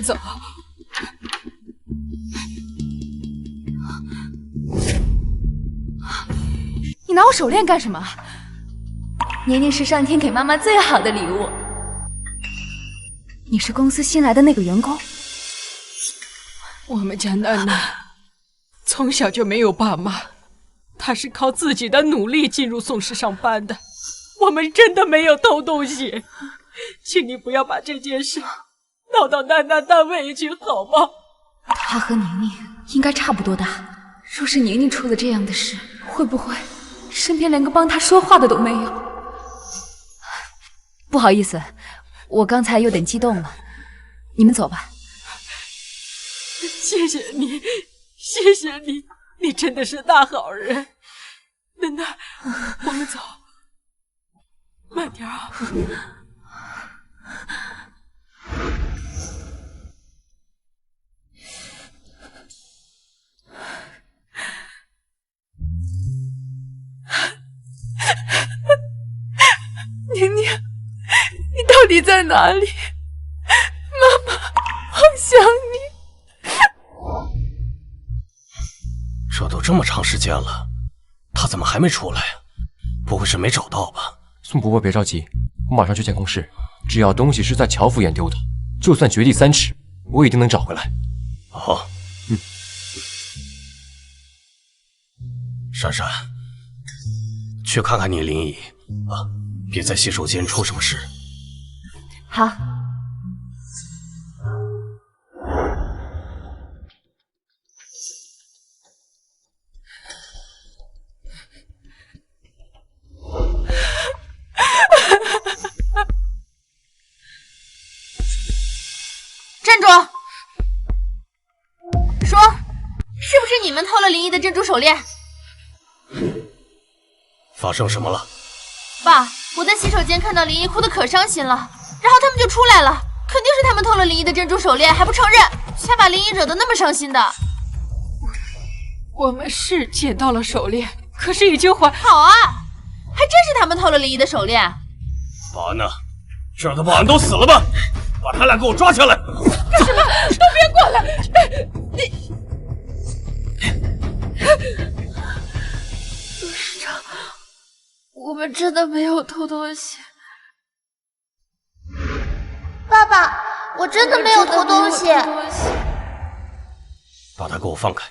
走。你拿我手链干什么？年年是上天给妈妈最好的礼物。你是公司新来的那个员工？我们家楠楠从小就没有爸妈，她是靠自己的努力进入宋氏上班的。我们真的没有偷东西，请你不要把这件事闹到楠楠单位去，好吗？他和宁宁应该差不多大，若是宁宁出了这样的事，会不会身边连个帮他说话的都没有？不好意思，我刚才有点激动了，你们走吧。谢谢你，谢谢你，你真的是大好人。楠楠，我们走，慢点啊。宁宁，你到底在哪里？妈妈，好想你。这都这么长时间了，他怎么还没出来啊？不会是没找到吧？宋伯伯别着急，我马上去监控室，只要东西是在乔府眼丢的，就算掘地3尺，我一定能找回来。好，珊珊，去看看你林姨啊，别在洗手间出什么事。好。站住！说，是不是你们偷了林毅的珍珠手链？发生什么了？爸，我在洗手间看到林毅哭得可伤心了，然后他们就出来了，肯定是他们偷了林毅的珍珠手链，还不承认，才把林毅惹得那么伤心的。我们是捡到了手链，可是已经还好啊，还真是他们偷了林毅的手链。保安呢？这儿的保安都死了吧？把他俩给我抓起来！干什么？都别过来！董事长，我们真的没有偷东西。爸爸，我真的没有偷东西。把他给我放开！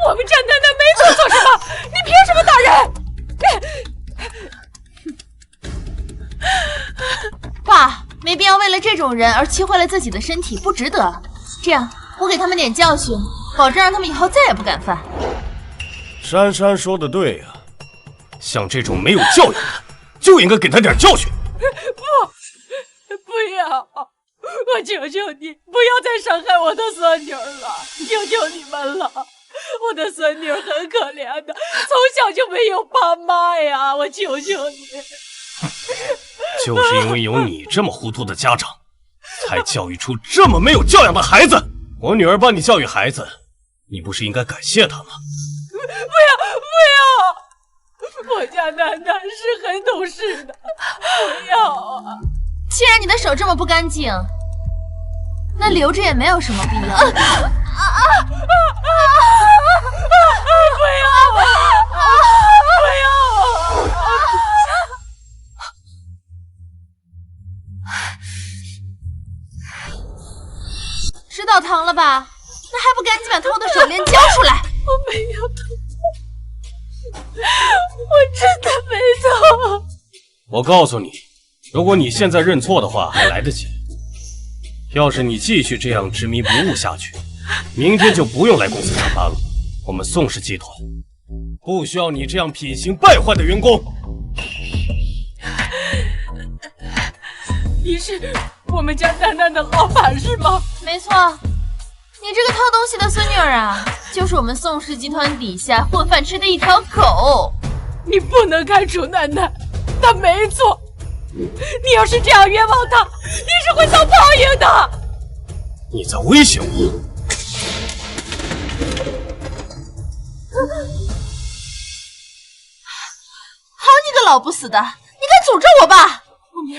我们家楠楠没做错什么，你凭什么打人？爸，没必要为了这种人而气坏了自己的身体，不值得。这样，我给他们点教训，保证让他们以后再也不敢犯。珊珊说的对呀，像这种没有教养的，就应该给他点教训。不要！我求求你，不要再伤害我的孙女了，求求你们了！我的孙女很可怜的，从小就没有爸妈呀，我求求你！就是因为有你这么糊涂的家长，才教育出这么没有教养的孩子。我女儿帮你教育孩子，你不是应该感谢她吗？不要！我家楠楠是很懂事的，不要啊！既然你的手这么不干净，那留着也没有什么必要。不要！不要！知道疼了吧？那还不赶紧把偷的手链交出来！我没有偷，我真的没偷。我告诉你，如果你现在认错的话，还来得及。要是你继续这样执迷不悟下去，明天就不用来公司上班了。我们宋氏集团不需要你这样品行败坏的员工。你是我们家楠楠的老板是吗？没错，你这个偷东西的孙女儿啊，就是我们宋氏集团底下混饭吃的一条狗。你不能开除楠楠，她没错。你要是这样冤枉他，你是会遭报应的。你在威胁我？好你个老不死的，你敢诅咒我爸？我没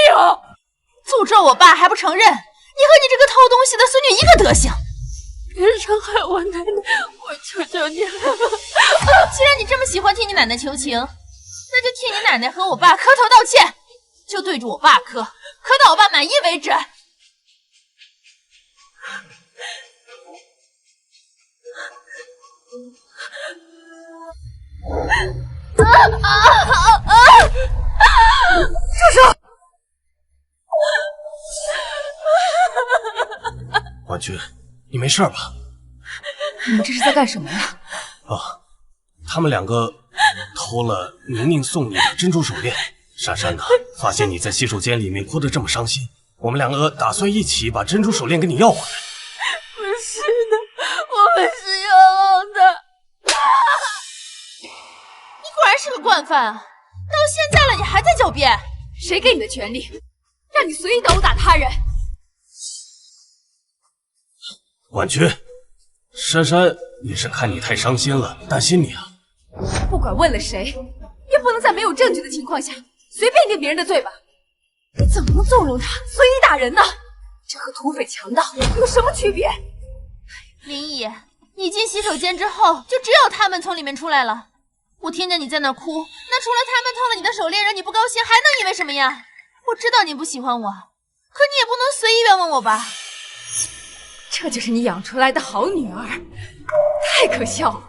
有，诅咒我爸还不承认？你和你这个偷东西的孙女一个德行！别伤害我奶奶，我求求你了。既然你这么喜欢替你奶奶求情，那就替你奶奶和我爸磕头道歉，就对着我爸磕，磕到我爸满意为止。住手！婉君，你没事吧？你们这是在干什么呀？他们两个偷了宁宁送你的珍珠手链。珊珊呢，发现你在洗手间里面哭得这么伤心，我们两个打算一起把珍珠手链给你要回来。不是的，我们是冤枉的。你果然是个惯犯啊！到现在了，你还在狡辩？谁给你的权利，让你随意的殴打他人？婉君，珊珊也是看你太伤心了，担心你啊。不管问了谁，也不能在没有证据的情况下随便定别人的罪吧？你怎么能纵容他随意打人呢？这和土匪强盗有什么区别？林毅，你进洗手间之后，就只有他们从里面出来了。我听见你在那哭，那除了他们偷了你的手链让你不高兴，还能因为什么呀？我知道你不喜欢我，可你也不能随意冤枉我吧？这就是你养出来的好女儿，太可笑了。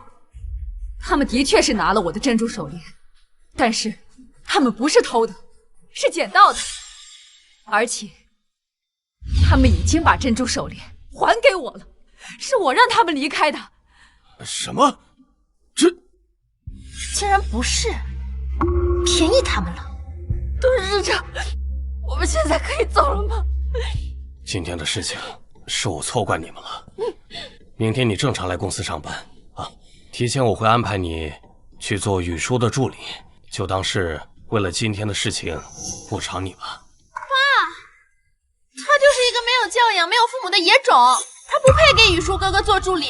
他们的确是拿了我的珍珠手链，但是他们不是偷的，是捡到的，而且他们已经把珍珠手链还给我了，是我让他们离开的。什么？这竟然不是，便宜他们了。董事长，我们现在可以走了吗？今天的事情是我错怪你们了。明天你正常来公司上班啊。提前我会安排你去做雨叔的助理，就当是为了今天的事情补偿你吧。爸，他就是一个没有教养、没有父母的野种，他不配给雨叔哥哥做助理。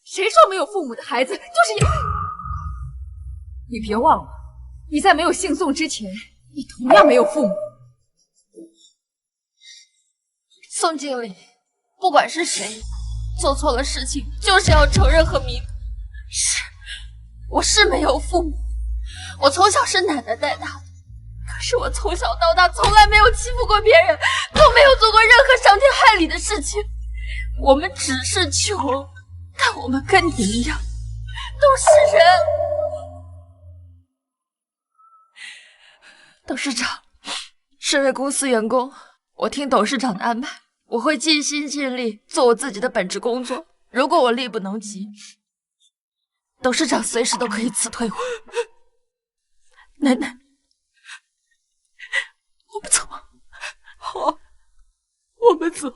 谁说没有父母的孩子就是野？你别忘了，你在没有姓宋之前，你同样没有父母。宋经理，不管是谁做错了事情，就是要承认和弥补。我是没有父母，我从小是奶奶带大的，可是我从小到大从来没有欺负过别人，都没有做过任何伤天害理的事情。我们只是穷，但我们跟你一样，都是人。董事长，身为公司员工，我听董事长的安排，我会尽心尽力做我自己的本职工作。如果我力不能及，董事长随时都可以辞退我。奶奶，我们走。好，我们走。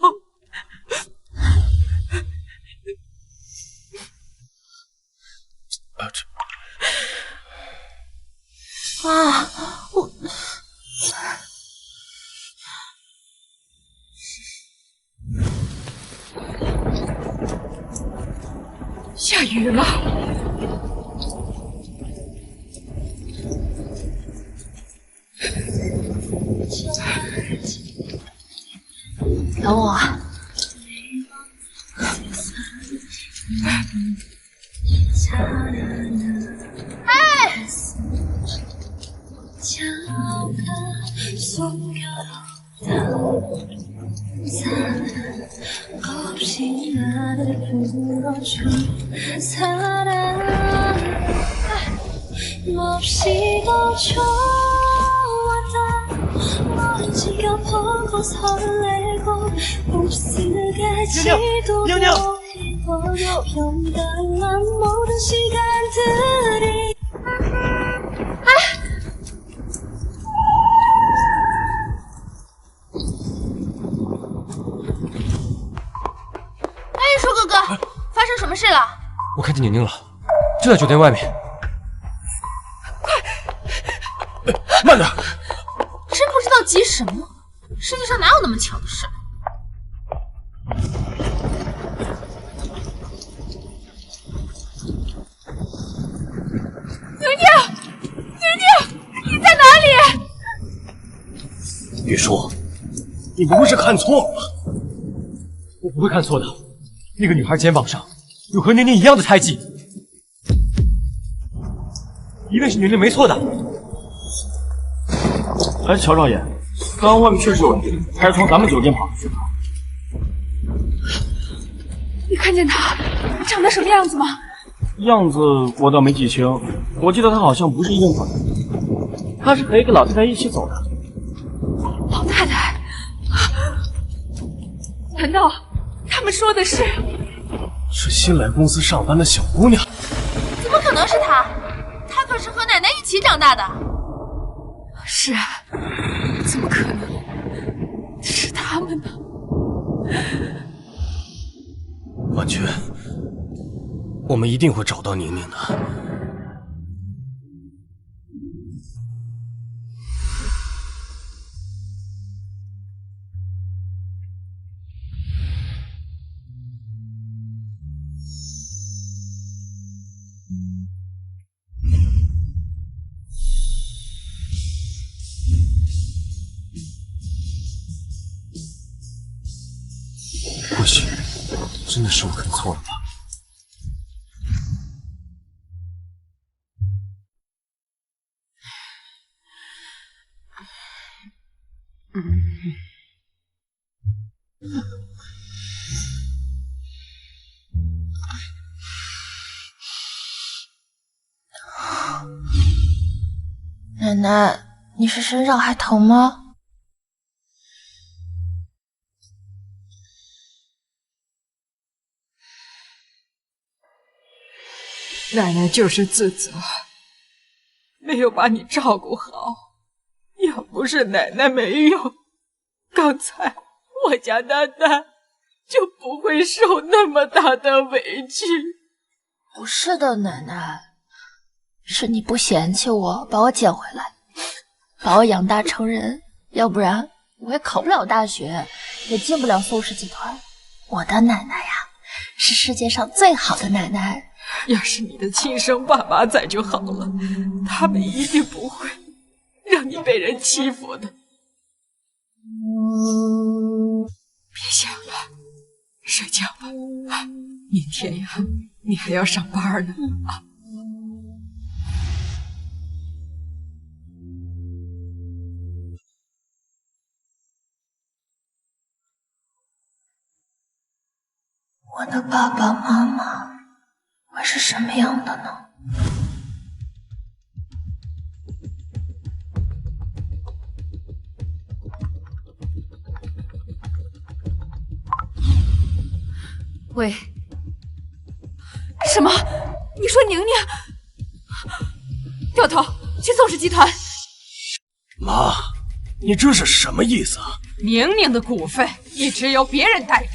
我下雨了。等我啊。妞妞，玉树哥哥，发生什么事了？我看见宁宁了，就在酒店外面。慢点！什么？世界上哪有那么巧的事？宁宁，你在哪里？玉书，你不会是看错了吧？我不会看错的。那个女孩肩膀上有和宁宁一样的胎记，一定是宁宁没错的。哎，乔少爷，刚刚外面确实有人，还是从咱们酒店跑出去的。你看见他长得什么样子吗？样子我倒没记清，我记得他好像不是一个人跑，他是和一个老太太一起走的。老太太？难道他们说的是？是新来公司上班的小姑娘。怎么可能是她？她可是和奶奶一起长大的。是啊，怎么可能是他们呢？婉君，我们一定会找到宁宁的。或许真的是我看错了吧。奶奶，你是身上还疼吗？奶奶就是自责，没有把你照顾好。要不是奶奶没有，刚才我家丹丹就不会受那么大的委屈。不是的，奶奶，是你不嫌弃我，把我捡回来，把我养大成人，要不然我也考不了大学，也进不了宋氏集团。我的奶奶呀，是世界上最好的奶奶。要是你的亲生爸妈在就好了，他们一定不会让你被人欺负的。别想了，睡觉吧。明天呀，你还要上班呢啊。我的爸爸妈妈会是什么样的呢？喂，什么？你说宁宁？掉头去宋氏集团。妈，你这是什么意思啊？宁宁的股份一直由别人代理，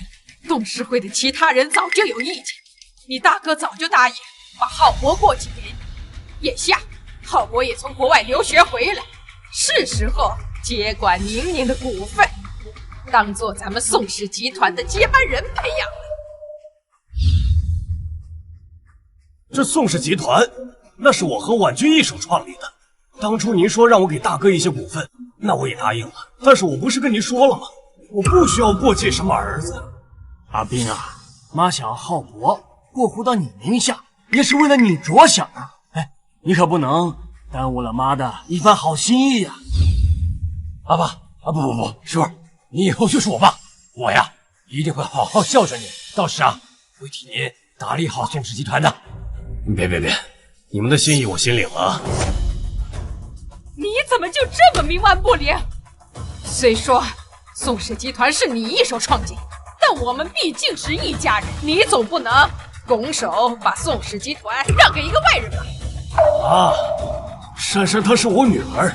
董事会的其他人早就有意见，你大哥早就答应把浩博过继给你。眼下浩博也从国外留学回来，是时候接管宁宁的股份，当做咱们宋氏集团的接班人培养。这宋氏集团，那是我和婉君一手创立的。当初您说让我给大哥一些股份，那我也答应了。但是我不是跟您说了吗？我不需要过继什么儿子。阿斌啊，妈想要浩博过户到你名下，也是为了你着想啊。哎，你可不能耽误了妈的一番好心意呀。阿爸啊，不，师傅，你以后就是我爸，我呀一定会好好孝顺你，到时啊会替您打理好宋氏集团的。别，你们的心意我心领了啊。你怎么就这么冥顽不灵？虽说宋氏集团是你一手创建，但我们毕竟是一家人，你总不能拱手把宋氏集团让给一个外人吧？啊，珊珊她是我女儿，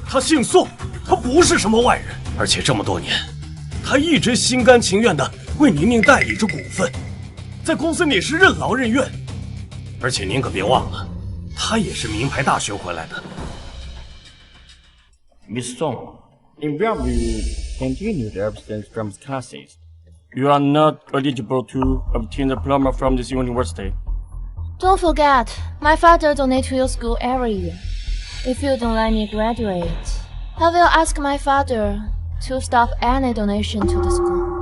她姓宋，她不是什么外人，而且这么多年，她一直心甘情愿地为宁宁代理着股份，在公司里是任劳任怨。而且您可别忘了，她也是名牌大学回来的。Miss Song， in Bellevue continued absence from classes. You are not eligible to obtain a diploma from this university. Don't forget, my father donates to your school every year. If you don't let me graduate, I will ask my father to stop any donation to the school.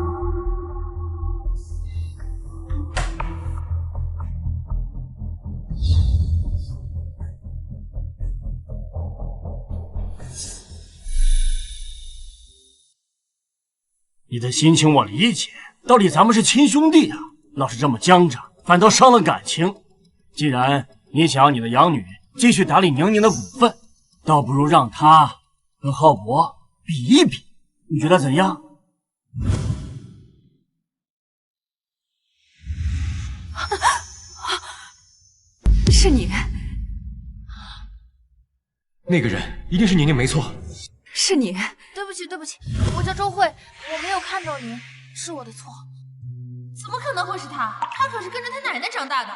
你的心情我理解，道理咱们是亲兄弟啊，要是这么僵着，反倒伤了感情。既然你想要你的养女继续打理宁宁的股份，倒不如让她跟浩博比一比，你觉得怎样？是你，那个人一定是宁宁没错。是你。对不起，我叫周慧，我没有看到您，是我的错。怎么可能会是他？他可是跟着他奶奶长大的。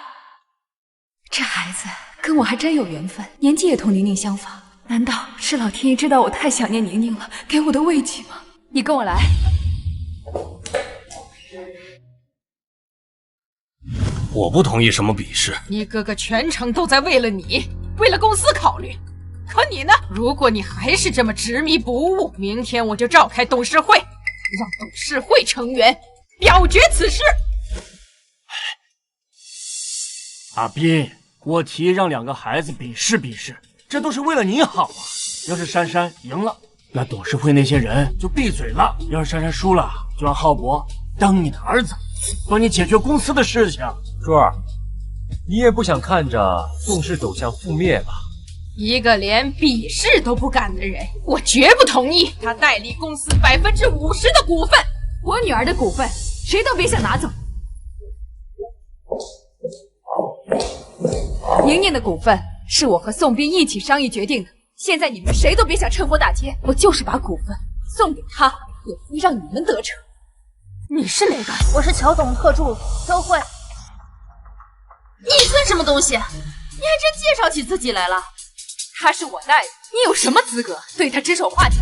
这孩子跟我还真有缘分，年纪也同宁宁相仿。难道是老天爷知道我太想念宁宁了，给我的慰藉吗？你跟我来。我不同意什么比试。你哥哥全程都在为了你，为了公司考虑。可你呢？如果你还是这么执迷不悟，明天我就召开董事会，让董事会成员表决此事。阿斌，我提议让两个孩子比试比试，这都是为了你好啊。要是珊珊赢了，那董事会那些人就闭嘴了；要是珊珊输了，就让浩博当你的儿子，帮你解决公司的事情。珠儿，你也不想看着宋氏走向覆灭吧？一个连比试都不敢的人，我绝不同意他代理公司50%的股份。我女儿的股份，谁都别想拿走。宁宁的股份是我和宋斌一起商议决定的，现在你们谁都别想趁火打劫，我就是把股份送给他，也不会让你们得逞。你是哪个？我是乔董特助周慧。你算什么东西？你还真介绍起自己来了。他是我大爷，你有什么资格对他指手画脚？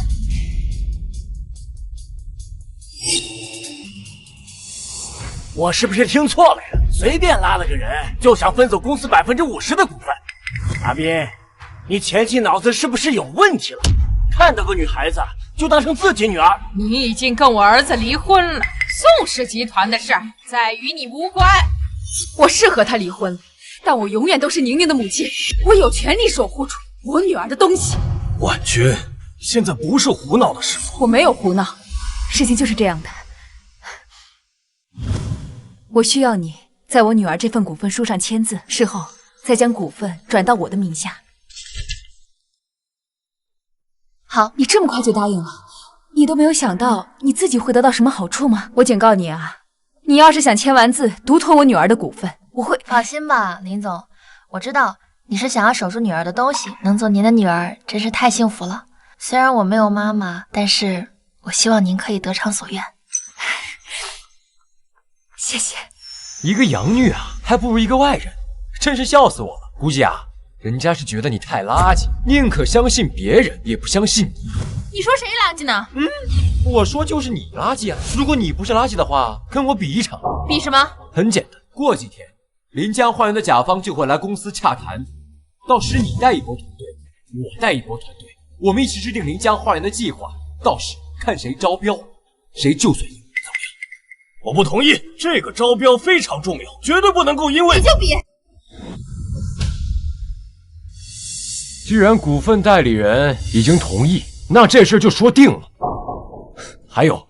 我是不是听错了呀？随便拉了个人就想分走公司50%的股份？阿斌，你前期脑子是不是有问题了？看到个女孩子就当成自己女儿。你已经跟我儿子离婚了，宋氏集团的事儿再与你无关。我是和他离婚了，但我永远都是宁宁的母亲，我有权利守护住我女儿的东西。婉君，现在不是胡闹的时候。我没有胡闹，事情就是这样的。我需要你在我女儿这份股份书上签字，事后再将股份转到我的名下。好，你这么快就答应了，你都没有想到你自己会得到什么好处吗？我警告你啊，你要是想签完字独吞我女儿的股份，我会……放心吧，林总，我知道你是想要守住女儿的东西，能做您的女儿真是太幸福了。虽然我没有妈妈，但是我希望您可以得偿所愿。谢谢。一个养女啊，还不如一个外人，真是笑死我了。估计啊，人家是觉得你太垃圾，宁可相信别人，也不相信你。你说谁垃圾呢？我说就是你垃圾啊！如果你不是垃圾的话，跟我比一场。比什么？很简单，过几天临江花园的甲方就会来公司洽谈，到时你带一波团队，我带一波团队，我们一起制定临江花园的计划，到时看谁招标，谁就算赢。我不同意，这个招标非常重要，绝对不能够因为……你就比。既然股份代理人已经同意，那这事就说定了。还有，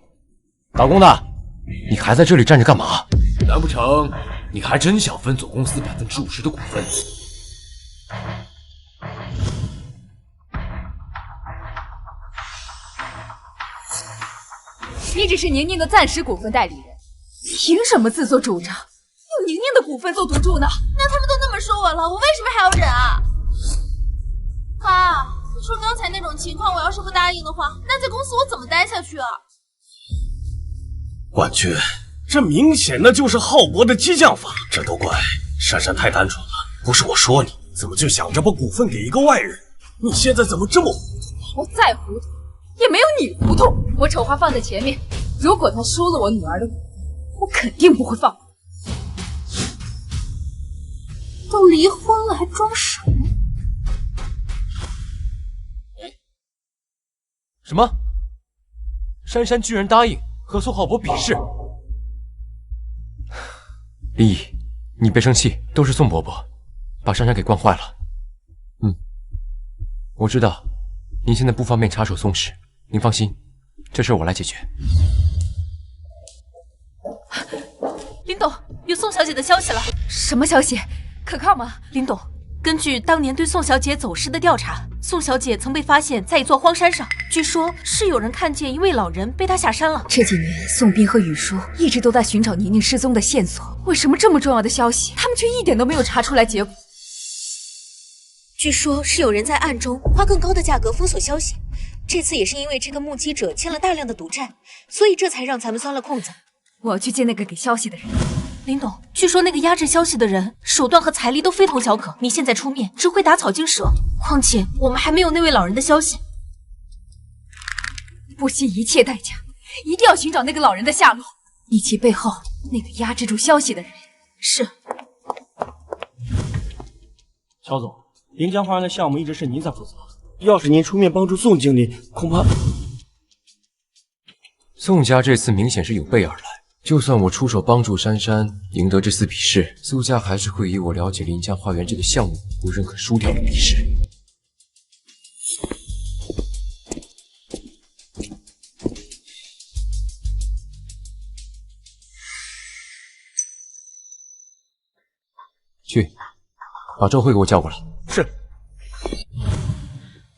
打工的，你还在这里站着干嘛？难不成你还真想分走公司50%的股份？你只是宁宁的暂时股份代理人，凭什么自作主张用宁宁的股份做赌注呢？那他们都那么说我了，我为什么还要忍啊？爸，你说刚才那种情况，我要是不答应的话，那在公司我怎么待下去啊？婉君，这明显的就是浩博的激将法，这都怪珊珊太单纯了。不是我说你，怎么就想着把股份给一个外人？你现在怎么这么糊涂？我再糊涂，也没有你糊涂。我丑话放在前面，如果他输了我女儿的股，我肯定不会放过。都离婚了还装什么？什么？珊珊居然答应和宋浩博比试？林毅，你别生气，都是宋伯伯把珊珊给惯坏了。我知道您现在不方便插手宋氏，您放心，这事我来解决。林董，有宋小姐的消息了。什么消息？可靠吗？林董，根据当年对宋小姐走失的调查，宋小姐曾被发现在一座荒山上，据说是有人看见一位老人被她下山了。这几年，宋斌和雨舒一直都在寻找宁宁失踪的线索，为什么这么重要的消息，他们却一点都没有查出来结果？据说是有人在暗中花更高的价格封锁消息，这次也是因为这个目击者签了大量的赌债，所以这才让咱们钻了空子。我要去见那个给消息的人。林董，据说那个压制消息的人手段和财力都非同小可，你现在出面只会打草惊蛇，况且我们还没有那位老人的消息。不惜一切代价，一定要寻找那个老人的下落，以及背后那个压制住消息的人。是。乔总，临江花园的项目一直是您在负责，要是您出面帮助宋经理，恐怕……宋家这次明显是有备而来。就算我出手帮助珊珊赢得这次比试，苏家还是会以我了解临江花园这个项目不认可输掉的比试。去，把周慧给我叫过来。是。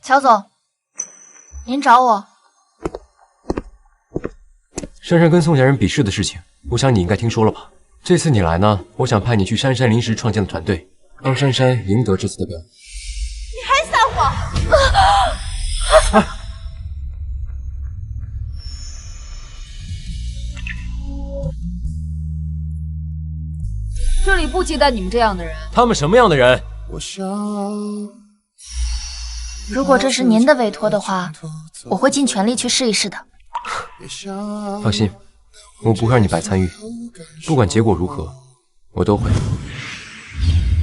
乔总，您找我。珊珊跟宋家人比试的事情，我想你应该听说了吧？这次你来呢，我想派你去珊珊临时创建的团队，帮珊珊赢得这次的表演。你还撒谎！这里不接待你们这样的人。他们什么样的人？如果这是您的委托的话，我会尽全力去试一试的。放心，我不会让你白参与，不管结果如何，我都会。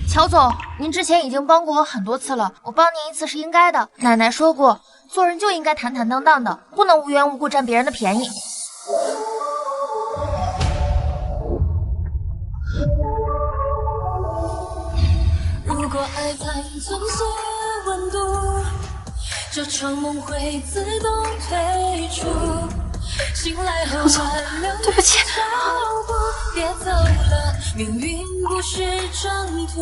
乔总，您之前已经帮过我很多次了，我帮您一次是应该的。奶奶说过，做人就应该坦坦荡荡的，不能无缘无故占别人的便宜。如果爱太珍惜温度，这场梦会自动退出。醒来后挽留对不起，别走了，命运不是征途，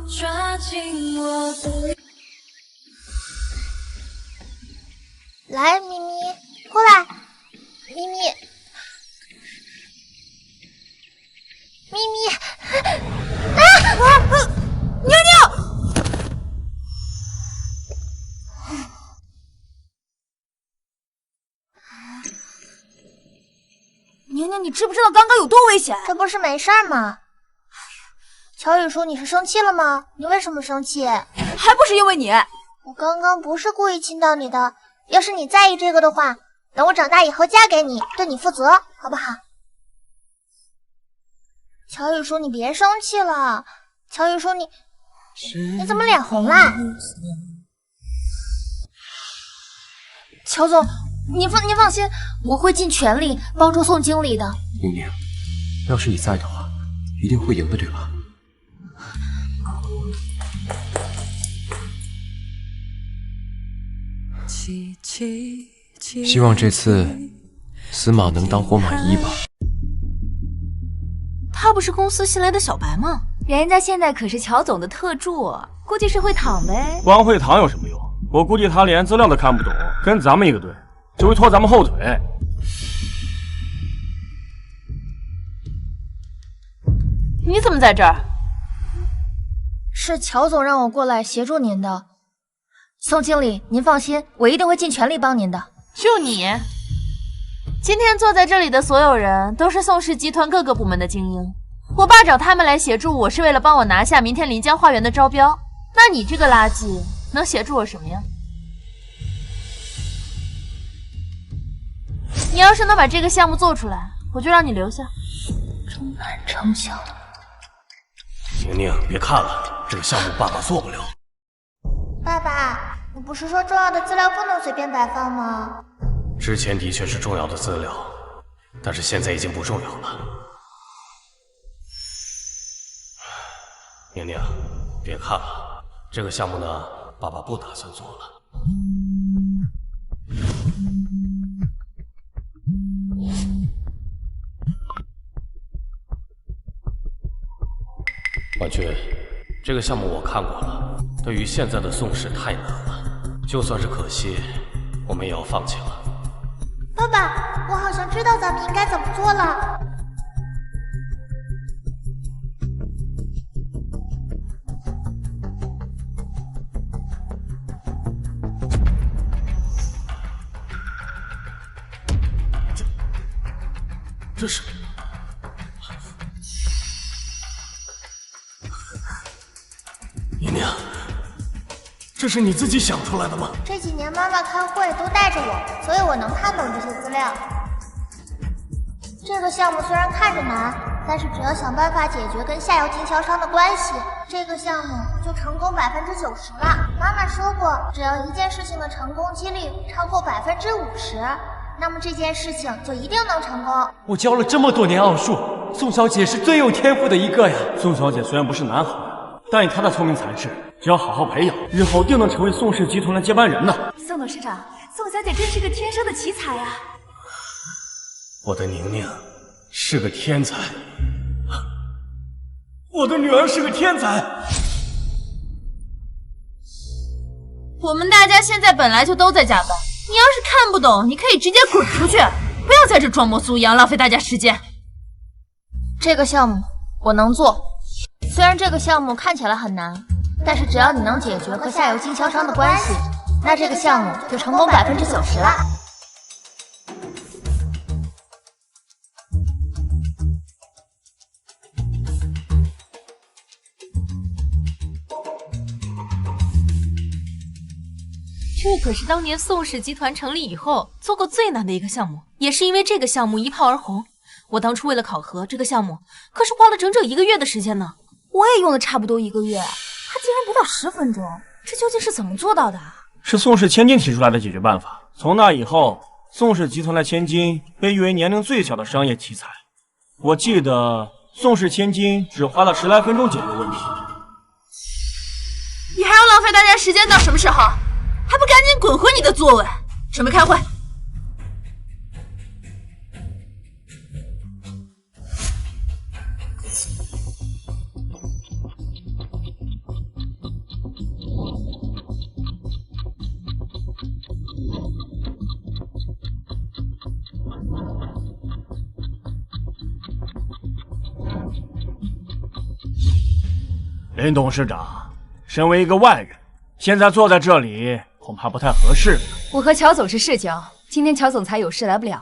抓紧我的。来，咪咪，过来，咪咪，咪咪，妞妞。宁宁，你知不知道刚刚有多危险？这不是没事吗？乔雨说你是生气了吗？你为什么生气？还不是因为你！我刚刚不是故意亲到你的，要是你在意这个的话，等我长大以后嫁给你，对你负责，好不好？乔雨说你别生气了。乔雨说你怎么脸红了？乔总，您放心，我会尽全力帮助宋经理的。宁宁，要是你在的话，一定会赢的，对吧？希望这次死马能当活马医吧。他不是公司新来的小白吗？人家现在可是乔总的特助，估计是会躺呗。光会躺有什么用？我估计他连资料都看不懂，跟咱们一个队，只会拖咱们后腿。你怎么在这儿？是乔总让我过来协助您的。宋经理，您放心，我一定会尽全力帮您的。就你？今天坐在这里的所有人都是宋氏集团各个部门的精英，我爸找他们来协助我是为了帮我拿下明天临江花园的招标，那你这个垃圾能协助我什么呀？你要是能把这个项目做出来，我就让你留下。终难成想。宁宁，别看了，这个项目爸爸做不了。爸爸，你不是说重要的资料不能随便摆放吗？之前的确是重要的资料，但是现在已经不重要了。宁宁，别看了，这个项目呢，爸爸不打算做了。婉君，这个项目我看过了，对于现在的宋氏太难了，就算是可惜，我们也要放弃了。爸爸，我好像知道咱们应该怎么做了。这是……宁宁，这是你自己想出来的吗？这几年妈妈开会都带着我，所以我能看懂这些资料。这个项目虽然看着难，但是只要想办法解决跟下游经销商的关系，这个项目就成功90%了。妈妈说过，只要一件事情的成功几率超过50%，那么这件事情就一定能成功。我教了这么多年奥数，宋小姐是最有天赋的一个呀。宋小姐虽然不是男孩，但以她的聪明才智，只要好好培养，日后定能成为宋氏集团的接班人呢。宋董事长，宋小姐真是个天生的奇才啊！我的宁宁是个天才，我的女儿是个天才。我们大家现在本来就都在加班，你要是看不懂，你可以直接滚出去，不要在这装模作样，浪费大家时间。这个项目我能做，虽然这个项目看起来很难，但是只要你能解决和下游经销商的关系，那这个项目就成功90%了。这可是当年宋氏集团成立以后做过最难的一个项目，也是因为这个项目一炮而红。我当初为了考核这个项目，可是花了整整1个月的时间呢。我也用了差不多1个月，他竟然不到10分钟，这究竟是怎么做到的？是宋氏千金提出来的解决办法。从那以后，宋氏集团的千金被誉为年龄最小的商业奇才。我记得宋氏千金只花了10来分钟解决问题。你还要浪费大家时间到什么时候？还不赶紧滚回你的座位，准备开会。林董事长，身为一个外人，现在坐在这里恐怕不太合适。我和乔总是世交，今天乔总裁有事来不了，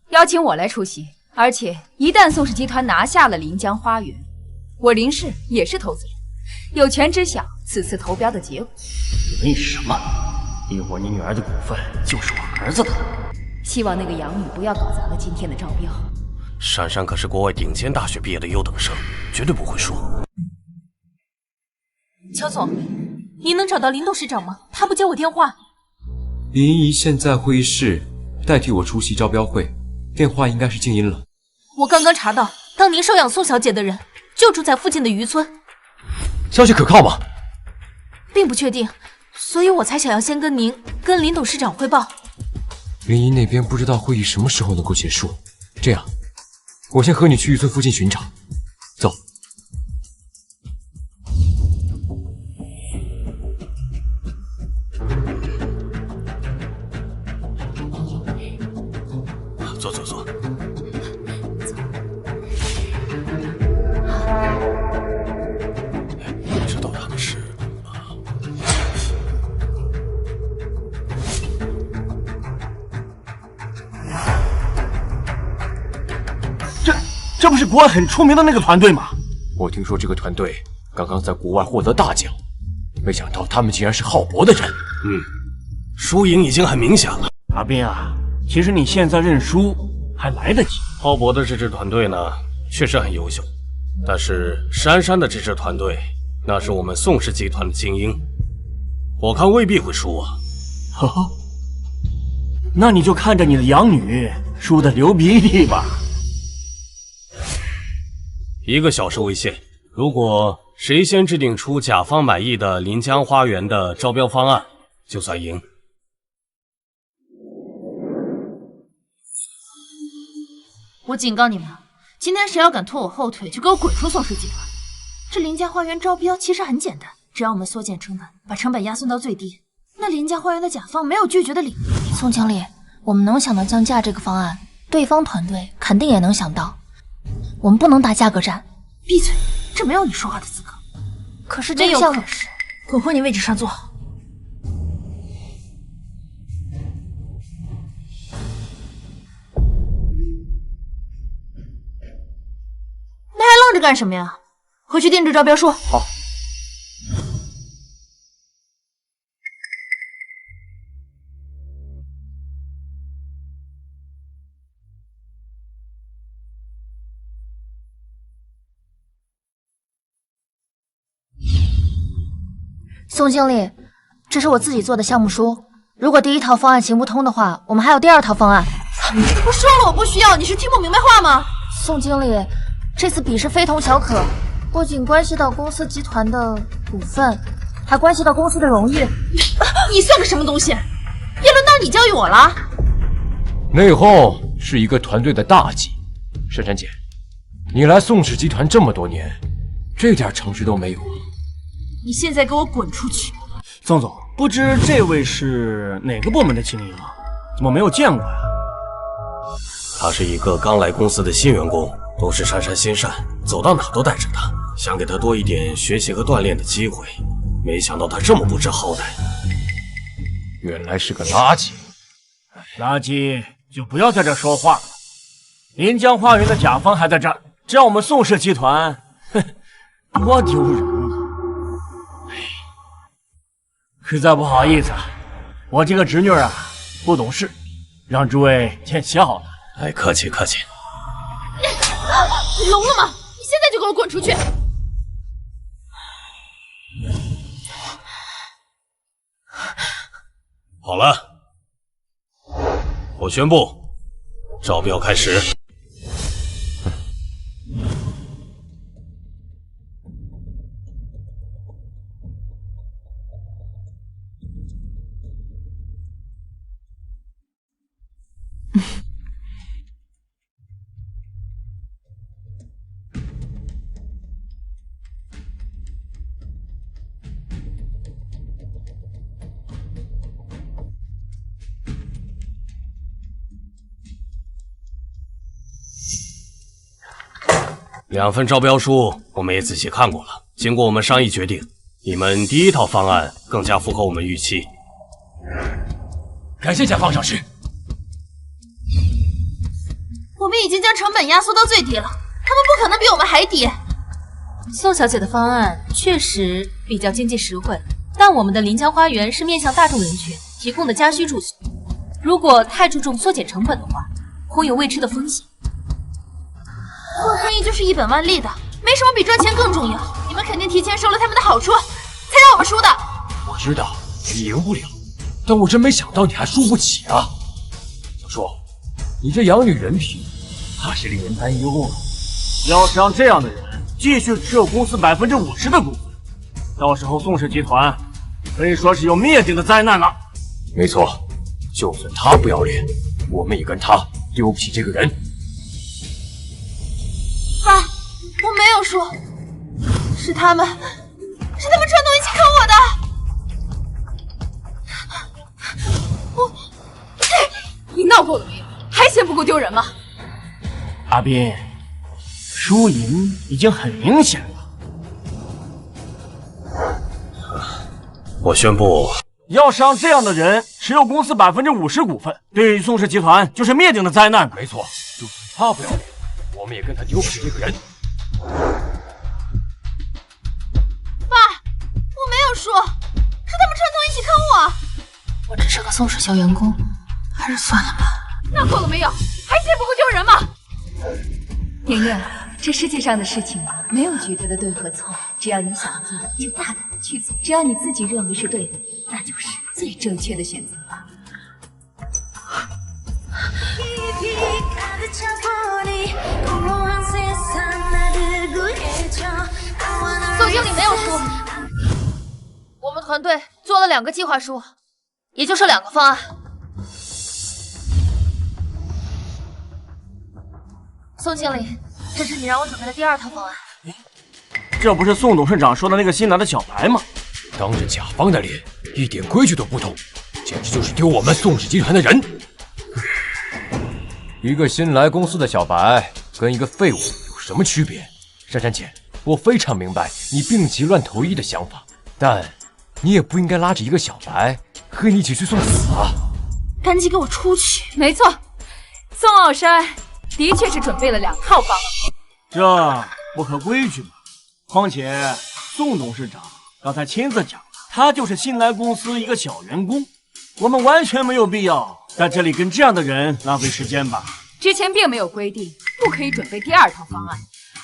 邀请我来出席。而且一旦宋氏集团拿下了临江花园，我林氏也是投资人，有权知晓此次投标的结果。为什么？一会儿你女儿的股份就是我儿子的。希望那个养女不要搞砸了今天的招标。珊珊可是国外顶尖大学毕业的优等生，绝对不会输。乔总，您能找到林董事长吗？他不接我电话。林怡现在会议室代替我出席招标会，电话应该是静音了。我刚刚查到，当年收养宋小姐的人就住在附近的渔村。消息可靠吗？并不确定，所以我才想要先跟您、跟林董事长汇报。林怡那边不知道会议什么时候能够结束，这样，我先和你去渔村附近巡查。走。坐坐坐。知道他的事。这不是国外很出名的那个团队吗？我听说这个团队刚刚在国外获得大奖，没想到他们竟然是浩博的人。输赢已经很明显了。阿斌啊，其实你现在认输还来得及。浩博的这支团队呢，确实很优秀，但是珊珊的这支团队，那是我们宋氏集团的精英，我看未必会输啊。呵呵，那你就看着你的养女输得流鼻涕吧。1个小时为限，如果谁先制定出甲方满意的临江花园的招标方案，就算赢。我警告你们，今天谁要敢拖我后腿，就给我滚出宋氏集团。这林家花园招标其实很简单，只要我们缩减成本，把成本压缩到最低，那林家花园的甲方没有拒绝的理由。宋经理，我们能想到降价这个方案，对方团队肯定也能想到，我们不能打价格战。闭嘴，这没有你说话的资格。可是这个项目，滚回你位置上坐好。那还愣着干什么呀？回去定制招标书。好。宋经理，这是我自己做的项目书，如果第1套方案行不通的话，我们还有第2套方案。我说了我不需要，你是听不明白话吗？宋经理，这次比试非同小可，不仅关系到公司集团的股份，还关系到公司的荣誉。你算个什么东西？也轮到你教育我了？内讧是一个团队的大忌。珊珊姐，你来宋氏集团这么多年，这点诚实都没有。你现在给我滚出去！宋总，不知这位是哪个部门的精英啊？怎么没有见过呀？他是一个刚来公司的新员工，都是珊珊心善，走到哪都带着他，想给他多一点学习和锻炼的机会，没想到他这么不知好歹，原来是个垃圾。垃圾就不要在这说话了。临江花园的甲方还在这儿，这让我们宋氏集团，哼，多丢人啊！实在不好意思，我这个侄女啊不懂事，让诸位见笑了。哎，客气客气。你聋了吗？你现在就给我滚出去！好了，我宣布，招标开始。2份招标书我们也仔细看过了，经过我们商议决定，你们第1套方案更加符合我们预期。感谢甲方上市。我们已经将成本压缩到最低了，他们不可能比我们还低。宋小姐的方案确实比较经济实惠，但我们的临江花园是面向大众人群提供的家居住宿，如果太注重缩减成本的话，恐有未知的风险。做生意就是一本万利的，没什么比赚钱更重要。你们肯定提前收了他们的好处，才让我们输的。我知道你赢不了，但我真没想到你还输不起啊！小叔，你这养女人品，怕是令人担忧啊。要是让这样的人继续持有公司50%的股份，到时候宋氏集团可以说是有灭顶的灾难了。没错，就算他不要脸，我们也跟他丢不起这个人。爸，我没有说，是他们串通一起坑我的。你闹够了没有？还嫌不够丢人吗？阿斌，输赢已经很明显了。我宣布，要是让这样的人持有公司50%股份，对于宋氏集团就是灭顶的灾难。没错，就算他不要脸，我们也跟他丢不起这个人。爸，我没有说，是他们串通一起坑我。我只是个宋氏小员工，还是算了吧。闹够了没有？还嫌不够丢人吗？宁宁，这世界上的事情没有绝对的对和错，只要你想做，就大胆的去做。只要你自己认为是对的，那就是最正确的选择吧。总经理没有输，我们团队做了2个计划书，也就剩2个方案。宋经理，这是你让我准备的第2套方案。这不是宋董事长说的那个新来的小白吗？当着甲方的脸，一点规矩都不懂，简直就是丢我们宋氏集团的人。一个新来公司的小白跟一个废物有什么区别？珊珊姐，我非常明白你病急乱投医的想法，但你也不应该拉着一个小白和你一起去送死啊！赶紧给我出去！没错，宋傲山的确是准备了2套方案，这不合规矩吗？况且宋董事长刚才亲自讲了，他就是新来公司一个小员工，我们完全没有必要在这里跟这样的人浪费时间吧。之前并没有规定不可以准备第2套方案，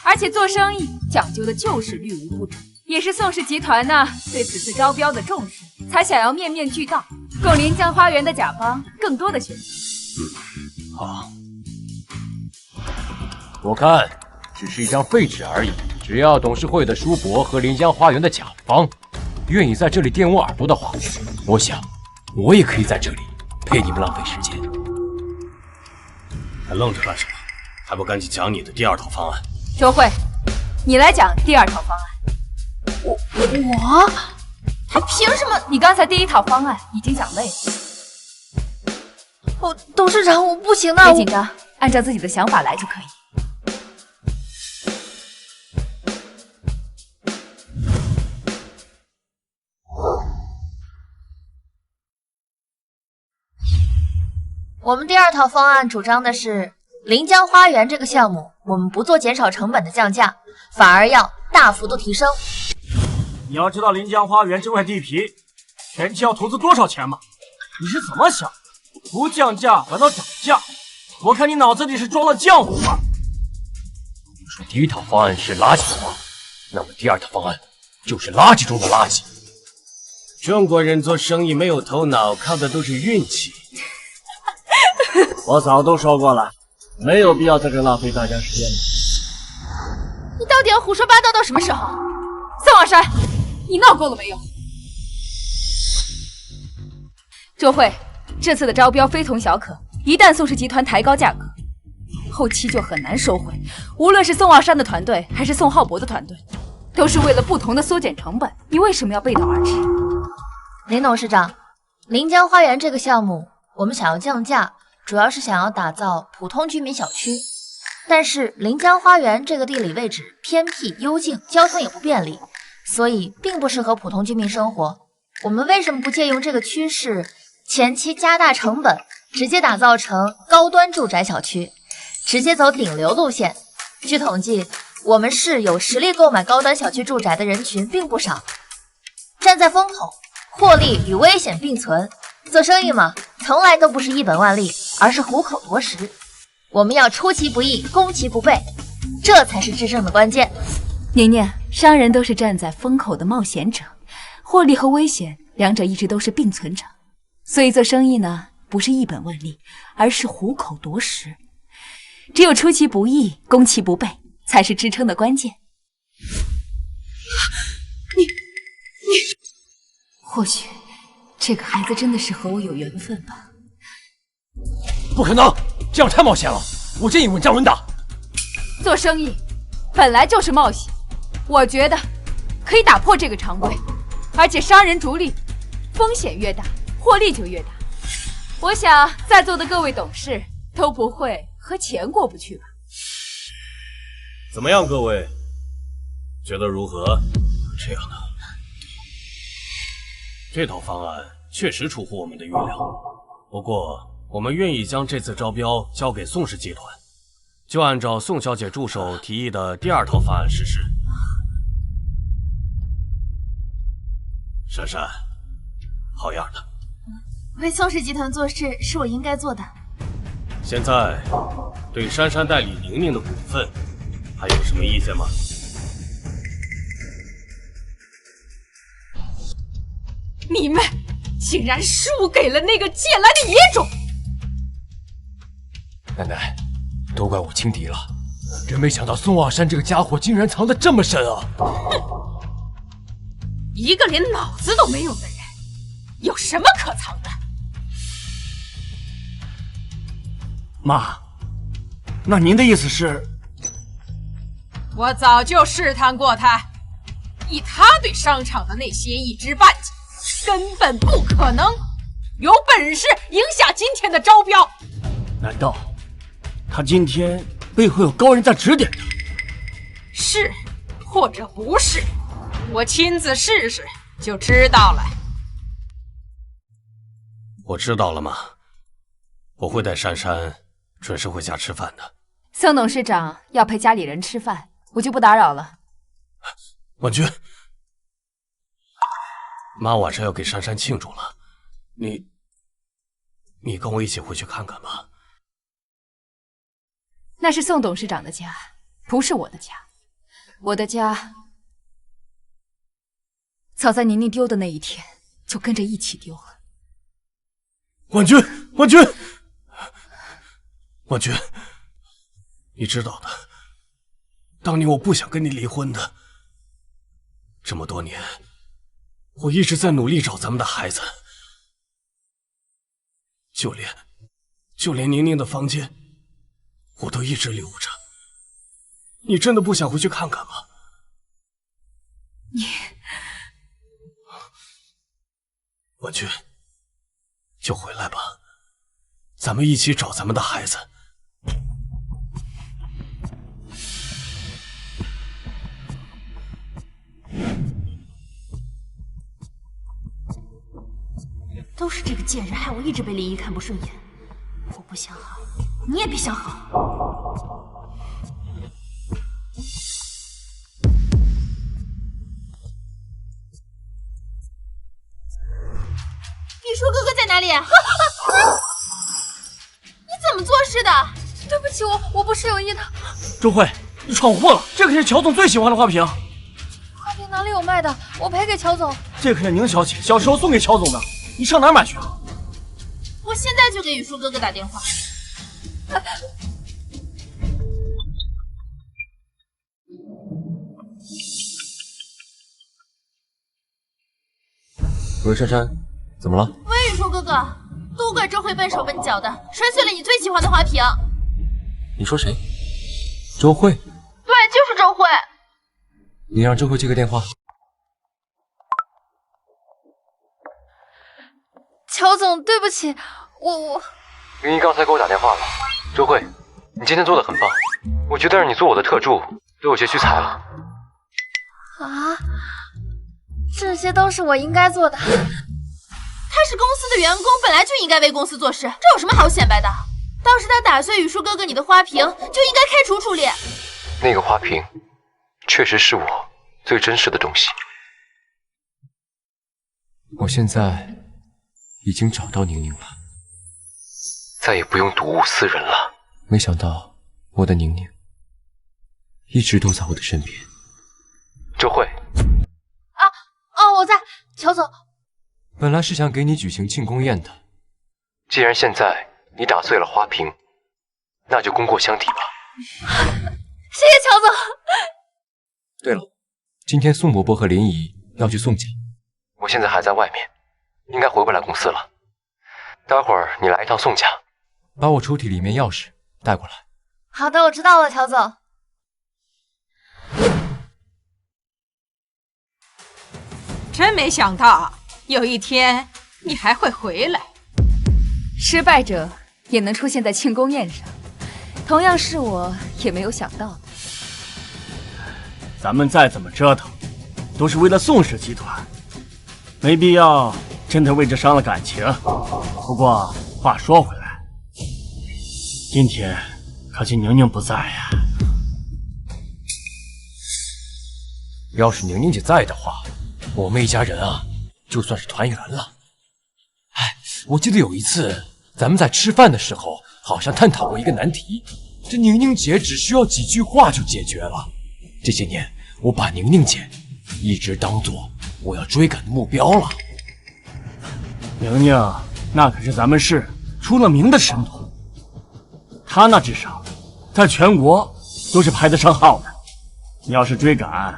而且做生意讲究的就是率无不准，也是宋氏集团呢对此次招标的重视，才想要面面俱到，供临江花园的甲方更多的选择。好，我看只是一张废纸而已，只要董事会的叔伯和临江花园的甲方愿意在这里垫我耳朵的话，我想我也可以在这里陪你们浪费时间。还愣着干什么？还不赶紧讲你的第2套方案？周慧，你来讲第2套方案。我？他凭什么？你刚才第1套方案已经讲累了。董事长，我不行的。别紧张，按照自己的想法来就可以。我们第2套方案主张的是临江花园这个项目，我们不做减少成本的降价，反而要大幅度提升。你要知道临江花园这块地皮前期要投资多少钱吗？你是怎么想？不降价反倒涨价？我看你脑子里是装了浆糊吧？你说第1套方案是垃圾的话，那么第2套方案就是垃圾中的垃圾。中国人做生意没有头脑，靠的都是运气。我早都说过了，没有必要在这浪费大家时间。你到底要胡说八道到什么时候？宋傲山，你闹够了没有？周慧，这次的招标非同小可，一旦宋氏集团抬高价格，后期就很难收回。无论是宋傲山的团队，还是宋浩博的团队，都是为了不同的缩减成本，你为什么要背道而驰？林董事长，临江花园这个项目，我们想要降价，主要是想要打造普通居民小区。但是临江花园这个地理位置偏僻幽静，交通也不便利，所以并不适合普通居民生活。我们为什么不借用这个趋势，前期加大成本，直接打造成高端住宅小区，直接走顶流路线？据统计，我们市有实力购买高端小区住宅的人群并不少。站在风口，获利与危险并存。做生意嘛，从来都不是一本万利，而是虎口夺食。我们要出其不意，攻其不备，这才是制胜的关键。宁宁，商人都是站在风口的冒险者，获利和危险两者一直都是并存着，所以做生意呢，不是一本万利，而是虎口夺食。只有出其不意，攻其不备，才是支撑的关键。你，或许这个孩子真的是和我有缘分吧。不可能，这样太冒险了，我建议稳扎稳打。做生意本来就是冒险，我觉得可以打破这个常规，而且商人逐利，风险越大，获利就越大。我想在座的各位董事都不会和钱过不去吧？怎么样，各位觉得如何？这样的，这套方案确实出乎我们的预料，不过我们愿意将这次招标交给宋氏集团，就按照宋小姐助手提议的第2套方案实施。珊珊，好样的！为宋氏集团做事是我应该做的。现在对珊珊代理宁宁的股份还有什么意见吗？你们竟然输给了那个借来的野种！奶奶，都怪我轻敌了，真没想到宋望山这个家伙竟然藏得这么深啊！一个连脑子都没有的人，有什么可藏的？妈，那您的意思是？我早就试探过他，以他对商场的那些一知半解，根本不可能有本事赢下今天的招标。难道他今天背后有高人在指点他？是，或者不是，我亲自试试就知道了。我知道了吗？我会带珊珊准时回家吃饭的。宋董事长要陪家里人吃饭，我就不打扰了。婉君，妈晚上要给珊珊庆祝了，你跟我一起回去看看吧。那是宋董事长的家，不是我的家。我的家早在宁宁丢的那一天就跟着一起丢了。婉君，婉君，婉君，你知道的，当年我不想跟你离婚的。这么多年，我一直在努力找咱们的孩子，就连宁宁的房间，我都一直留着。你真的不想回去看看吗？婉君，就回来吧，咱们一起找咱们的孩子。都是这个贱人害我一直被林一看不顺眼，我不想好，你也别想好。雨舒哥哥在哪里？你怎么做事的？对不起，我不是有意的。周慧，你闯祸了！这可是乔总最喜欢的花瓶。花瓶哪里有卖的？我赔给乔总。这可是宁小姐小时候送给乔总的。你上哪儿买去？我现在就给雨舒哥哥打电话。喂，珊珊，怎么了？喂，雨舒哥哥，都怪周慧笨手笨脚的，摔碎了你最喜欢的花瓶。你说谁？周慧？对，就是周慧。你让周慧接个电话。乔总，对不起，我林一刚才给我打电话了。周慧，你今天做的很棒，我觉得让你做我的特助都有些屈才了。啊，这些都是我应该做的。他是公司的员工，本来就应该为公司做事，这有什么好显摆的？倒是他打碎雨舒哥哥你的花瓶，就应该开除处理。那个花瓶确实是我最真实的东西。我现在已经找到宁宁了，再也不用睹物思人了。没想到我的宁宁一直都在我的身边。周慧，我在。乔总，本来是想给你举行庆功宴的，既然现在你打碎了花瓶，那就功过相抵吧。谢谢乔总。对了，今天宋伯伯和林姨要去宋家，我现在还在外面，应该回不来公司了。待会儿你来一趟宋家，把我抽屉里面钥匙带过来。好的，我知道了，乔总。真没想到有一天你还会回来。失败者也能出现在庆功宴上，同样是我也没有想到的。咱们再怎么折腾，都是为了宋氏集团，没必要真的为这伤了感情。不过话说回来，今天可惜宁宁不在呀。要是宁宁姐在的话，我们一家人啊，就算是团圆了。哎，我记得有一次咱们在吃饭的时候，好像探讨过一个难题。这宁宁姐只需要几句话就解决了。这些年，我把宁宁姐一直当做我要追赶的目标了。宁宁，那可是咱们市出了名的神童，她那智商，在全国都是排得上号的。你要是追赶，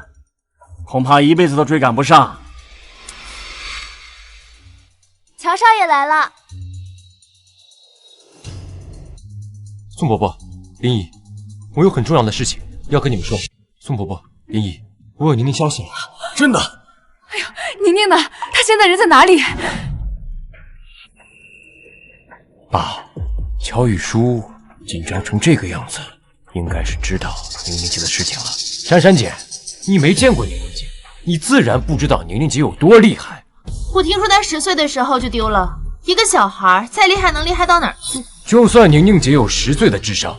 恐怕一辈子都追赶不上。乔少爷来了。宋伯伯，林姨，我有很重要的事情要跟你们说。宋伯伯，林姨，我有宁宁消息了。真的？哎呦，宁宁呢？她现在人在哪里？爸，乔雨舒紧张成这个样子，应该是知道宁宁姐的事情了。珊珊姐，你没见过宁宁姐，你自然不知道宁宁姐有多厉害。我听说她10岁的时候就丢了，一个小孩再厉害能厉害到哪儿去？就算宁宁姐有10岁的智商，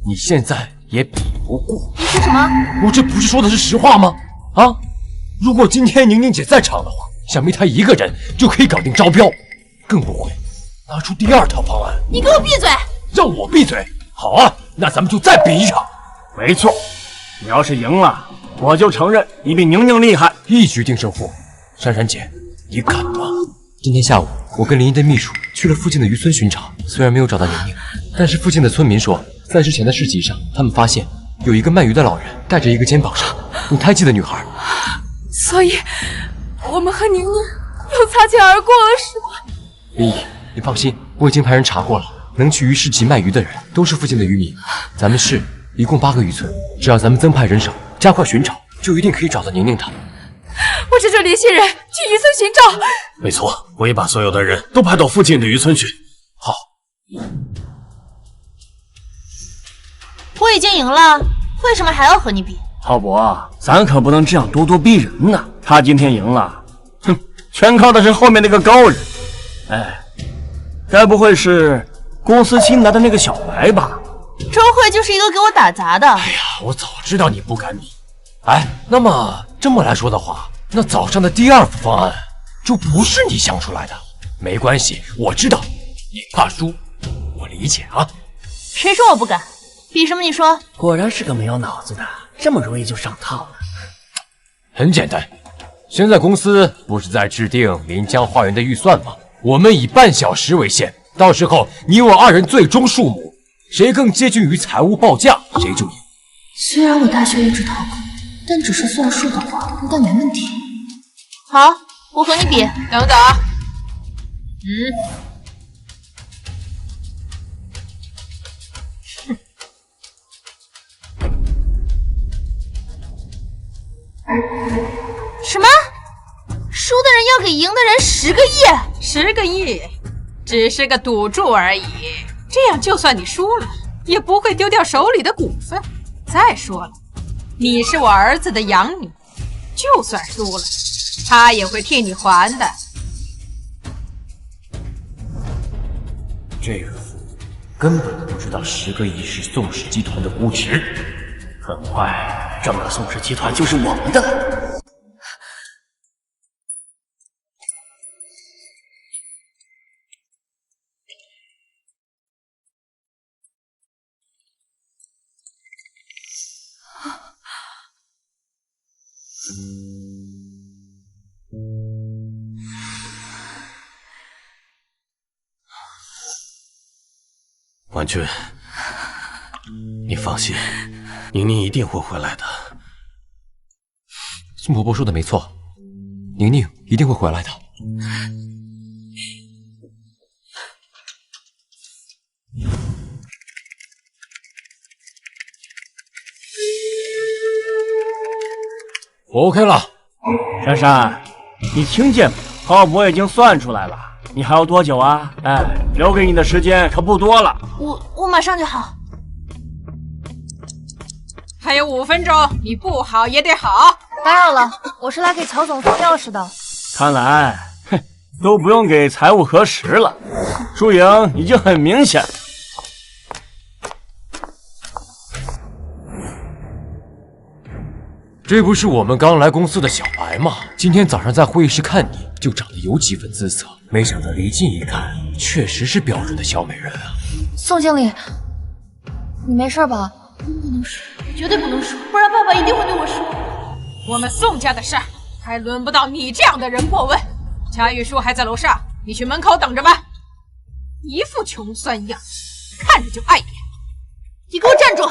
你现在也比不过。你说什么？我这不是说的是实话吗？啊，如果今天宁宁姐在场的话，想必她一个人就可以搞定招标，更不会拿出第2套方案。你给我闭嘴！让我闭嘴？好啊，那咱们就再比一场。没错，你要是赢了，我就承认你比宁宁厉害，一局定胜负。珊珊姐，你敢吗？今天下午，我跟林一的秘书去了附近的渔村寻找，虽然没有找到宁宁，但是附近的村民说，在之前的市集上，他们发现有一个卖鱼的老人带着一个肩膀上有胎记的女孩。所以，我们和宁宁又擦肩而过了，是吗？林一，你放心，我已经派人查过了，能去鱼市集卖鱼的人都是附近的渔民。咱们市一共8个渔村，只要咱们增派人手，加快寻找，就一定可以找到宁宁的。我这就联系人去渔村寻找。没错，我也把所有的人都派到附近的渔村去。好，我已经赢了，为什么还要和你比？浩博，咱可不能这样咄咄逼人呐！他今天赢了，哼，全靠的是后面那个高人。哎，该不会是公司新来的那个小白吧？周慧就是一个给我打杂的。哎呀，我早知道你不敢比。哎，那么这么来说的话，那早上的第2副方案就不是你想出来的。没关系，我知道你怕输，我理解啊。谁说我不敢？比什么？你说。果然是个没有脑子的，这么容易就上套了。很简单，现在公司不是在制定临江花园的预算吗？我们以半小时为限，到时候你我2人最终数目，谁更接近于财务报价，谁就赢。虽然我大学一直逃课，但只是算数的话，应该没问题。好，我和你比。等等，什么？输的人要给赢的人10个亿？10个亿，只是个赌注而已。这样就算你输了，也不会丢掉手里的股份。再说了，你是我儿子的养女，就算输了，他也会替你还的。这个根本不知道10个亿是宋氏集团的估值，很快整个宋氏集团就是我们的了。婉君，你放心，宁宁一定会回来的。宋婆婆说的没错，宁宁一定会回来的。我 OK 了。珊珊，你听见没？浩博已经算出来了，你还要多久啊？哎，留给你的时间可不多了。我马上就好。还有5分钟，你不好也得好。打扰了，我是来给乔总送钥匙的。看来，都不用给财务核实了，输赢已经很明显。这不是我们刚来公司的小白吗？今天早上在会议室看你，就长得有几分姿色，没想到离近一看，确实是标准的小美人啊。宋经理，你没事吧？不能输，绝对不能输，不然爸爸一定会对我说。我们宋家的事儿，还轮不到你这样的人过问。贾雨舒还在楼上，你去门口等着吧。一副穷酸样，看着就碍眼。你给我站住！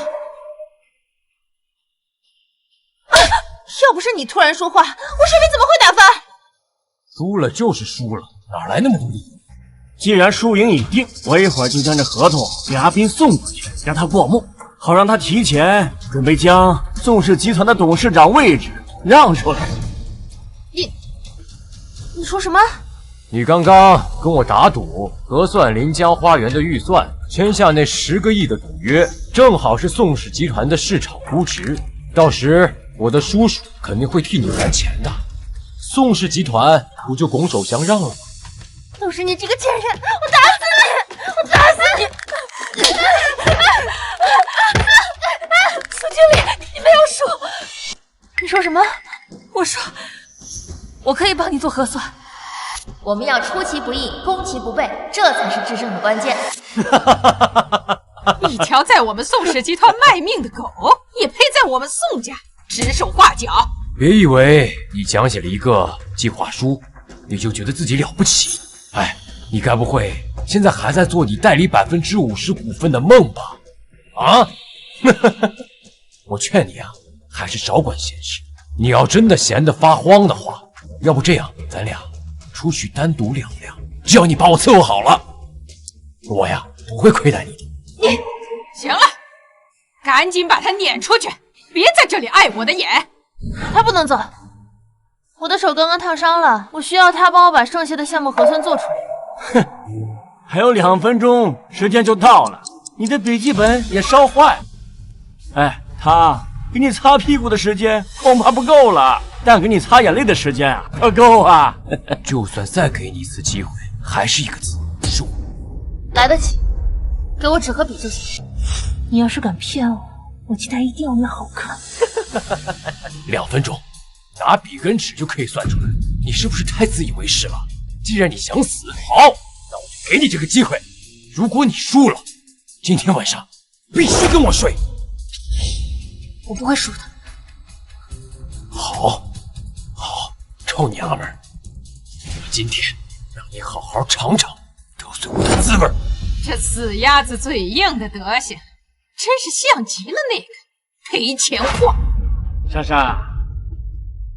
要不是你突然说话，我手里怎么会打翻？输了就是输了，哪来那么多理由？既然输赢已定，我一会儿就将这合同给阿斌送过去，让他过目，好让他提前准备将宋氏集团的董事长位置让出来。你说什么？你刚刚跟我打赌，核算临江花园的预算，签下那10个亿的赌约，正好是宋氏集团的市场估值。到时我的叔叔肯定会替你还钱的，宋氏集团不就拱手相让了吗？都是你这个贱人！我打死你！我打死你！宋经理，你没有输。你说什么？我说，我可以帮你做核算。我们要出其不意，攻其不备，这才是制胜的关键。一条在我们宋氏集团卖命的狗，也配在我们宋家指手画脚？别以为你讲写了一个计划书，你就觉得自己了不起。哎，你该不会现在还在做你代理50%股份的梦吧？啊？我劝你啊，还是少管闲事。你要真的闲得发慌的话，要不这样，咱俩出去单独聊聊。只要你把我伺候好了，我呀不会亏待你的。你行了，赶紧把他撵出去，别在这里碍我的眼。他不能走，我的手刚刚烫伤了，我需要他帮我把剩下的项目核算做出来。哼，还有2分钟，时间就到了，你的笔记本也烧坏。哎，他给你擦屁股的时间恐怕不够了，但给你擦眼泪的时间啊，可够啊！就算再给你一次机会，还是一个字：输。来得及，给我纸和笔就行。你要是敢骗我，我记他一定要你好看。2分钟，拿笔跟纸就可以算出来，你是不是太自以为是了？既然你想死，好，那我就给你这个机会。如果你输了，今天晚上必须跟我睡。我不会输的。好，好，臭娘们儿，我今天让你好好尝尝得罪我的滋味。这死鸭子嘴硬的德行，真是像极了那个赔钱货。珊珊，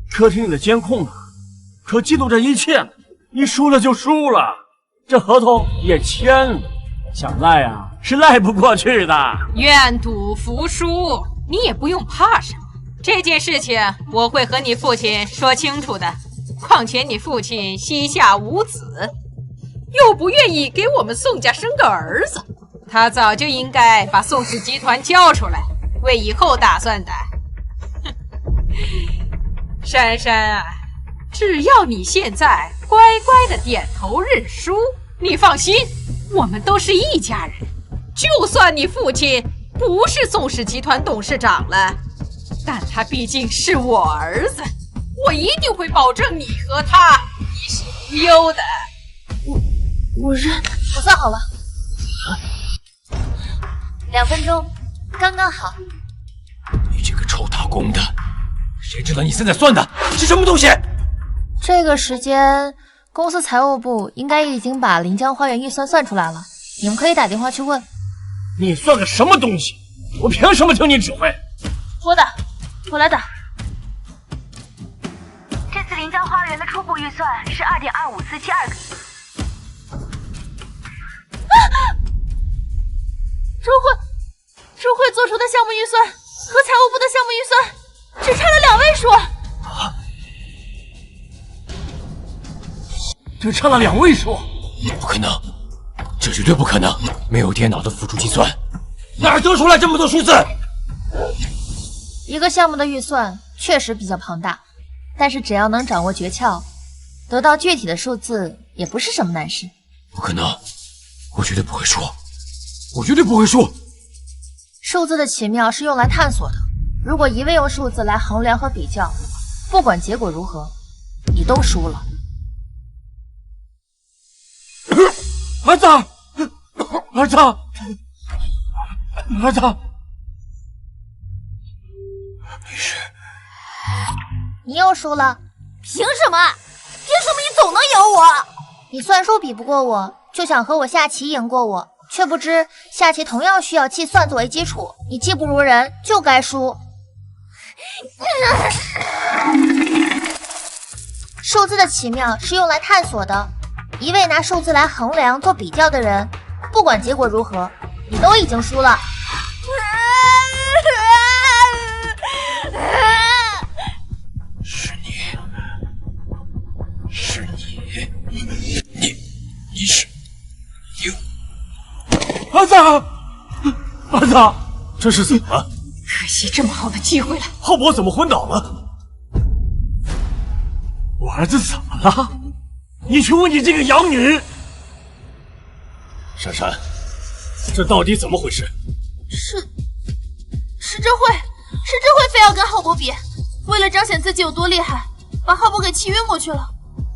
客厅里的监控啊，可记录这一切呢。你输了就输了，这合同也签了，想赖啊是赖不过去的。愿赌服输，你也不用怕什么。这件事情我会和你父亲说清楚的。况且你父亲膝下无子，又不愿意给我们宋家生个儿子，他早就应该把宋氏集团交出来，为以后打算的。珊珊啊，只要你现在乖乖的点头认输，你放心，我们都是一家人。就算你父亲不是宋氏集团董事长了，但他毕竟是我儿子，我一定会保证你和他衣食无忧的。我认，我算好了，2分钟，刚刚好。你这个臭打工的，谁知道你现在算的是什么东西？这个时间，公司财务部应该已经把临江花园预算出来了，你们可以打电话去问。你算个什么东西？我凭什么听你指挥？我打，我来打。这次临江花园的初步预算是2.25472个亿。周会做出的项目预算和财务部的项目预算只差了2位数。只差了2位数？不可能，这绝对不可能！没有电脑的辅助计算，哪儿得出来这么多数字？一个项目的预算确实比较庞大，但是只要能掌握诀窍，得到具体的数字也不是什么难事。不可能，我绝对不会输，我绝对不会输。数字的奇妙是用来探索的，如果一味用数字来衡量和比较，不管结果如何，你都输了。儿子，儿子。儿子，你又输了。凭什么？凭什么你总能赢我？你算术比不过我，就想和我下棋赢过我，却不知下棋同样需要计算作为基础，你技不如人，就该输。数字的奇妙是用来探索的，一味拿数字来衡量做比较的人，不管结果如何，你都已经输了。儿子，儿子，这是怎么了？可惜这么好的机会了。浩博怎么昏倒了？我儿子怎么了？你去问你这个养女。珊珊，这到底怎么回事？是智慧非要跟浩博比，为了彰显自己有多厉害，把浩博给气晕过去了。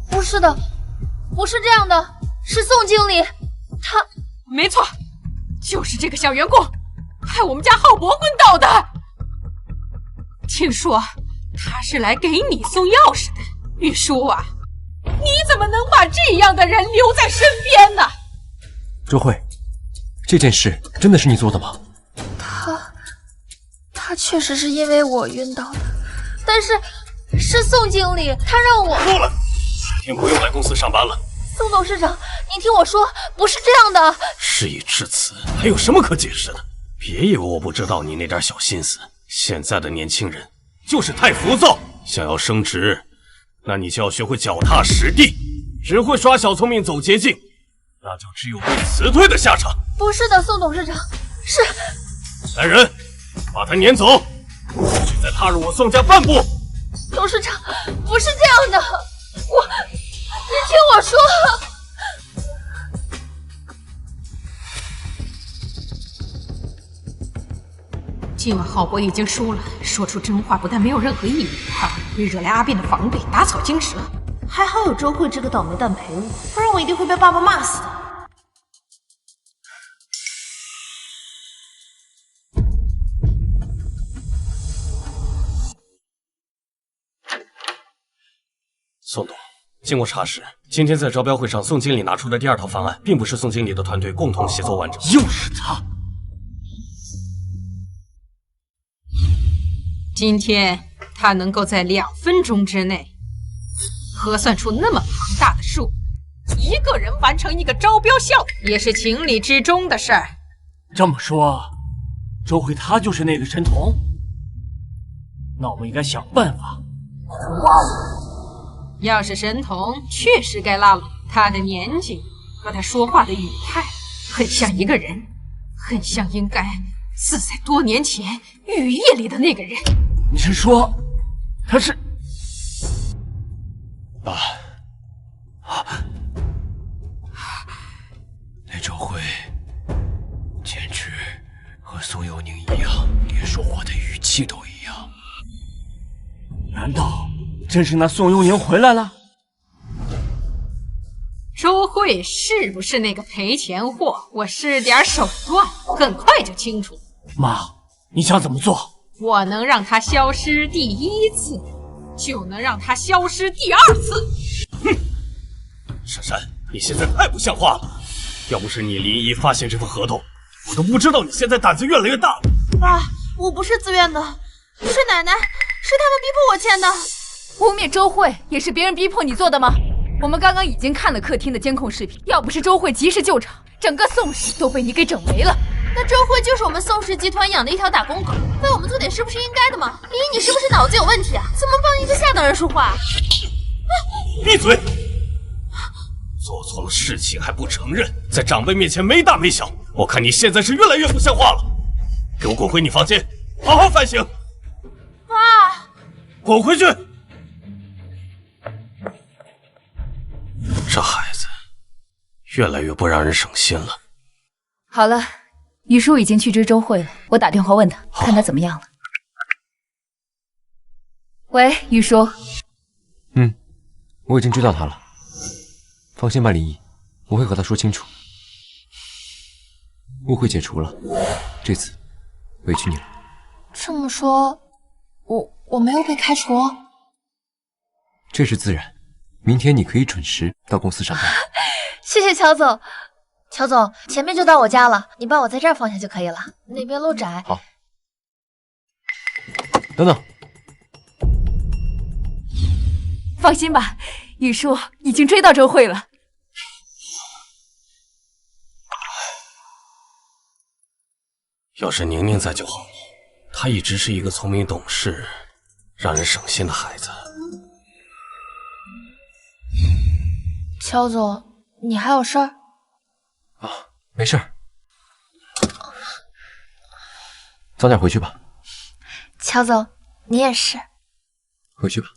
不是的，不是这样的，是宋经理，他没错，就是这个小员工害我们家浩博昏倒的。听说他是来给你送钥匙的，玉书啊，你怎么能把这样的人留在身边呢？周慧，这件事真的是你做的吗？他确实是因为我晕倒的，但是是宋经理，他让我够了，今天不用来公司上班了。宋董事长，您听我说，不是这样的。事已至此，还有什么可解释的？别以为我不知道你那点小心思。现在的年轻人就是太浮躁，想要升职，那你就要学会脚踏实地。只会耍小聪明走捷径，那就只有被辞退的下场。不是的，宋董事长，是。来人，把他撵走，不许再踏入我宋家半步。董事长，不是这样的，您听我说。今晚浩博已经输了，说出真话不但没有任何意义，反而会惹来阿变的防备，打草惊蛇。还好有周慧这个倒霉蛋陪我，不然我一定会被爸爸骂死的。宋董，经过查实，今天在招标会上，宋经理拿出的第二套方案，并不是宋经理的团队共同协作完成。又是他！今天他能够在2分钟之内核算出那么庞大的数，一个人完成一个招标项目，也是情理之中的事儿。这么说，周慧他就是那个神童？那我们应该想办法挖我。要是神童，确实该拉拢。他的年纪和他说话的语态，很像一个人，很像应该死在多年前雨夜里的那个人。你是说他是？爸，那周慧简直和宋佑宁一样，连说话的语气都一样。难道真是那宋佑宁回来了？周慧是不是那个赔钱货？我施点手段，很快就清楚。妈，你想怎么做？我能让他消失第1次，就能让他消失第2次。哼，珊珊，你现在太不像话了！要不是你林姨发现这份合同，我都不知道你现在胆子越来越大了。爸，我不是自愿的，是奶奶，是他们逼迫我签的。污蔑周慧也是别人逼迫你做的吗？我们刚刚已经看了客厅的监控视频，要不是周慧及时救场，整个宋氏都被你给整没了。那周慧就是我们宋氏集团养的一条打工狗，为我们做点事不是应该的吗？林姨，你是不是脑子有问题啊？怎么帮一个下等人说话？闭嘴！做错了事情还不承认，在长辈面前没大没小，我看你现在是越来越不像话了。给我滚回你房间，好好反省。爸，滚回去！这孩子越来越不让人省心了。好了，于叔已经去追周慧了，我打电话问他，看他怎么样了。喂，于叔。我已经知道他了。放心吧，林毅，我会和他说清楚。误会解除了，这次委屈你了。这么说，我没有被开除？这是自然。明天你可以准时到公司上班。谢谢乔总。乔总，前面就到我家了，你把我在这儿放下就可以了。那边路窄。好。等等。放心吧，玉叔已经追到周慧了。要是宁宁在就好了，她一直是一个聪明懂事、让人省心的孩子。乔总，你还有事儿？啊，没事儿。早点回去吧。乔总，你也是。回去吧。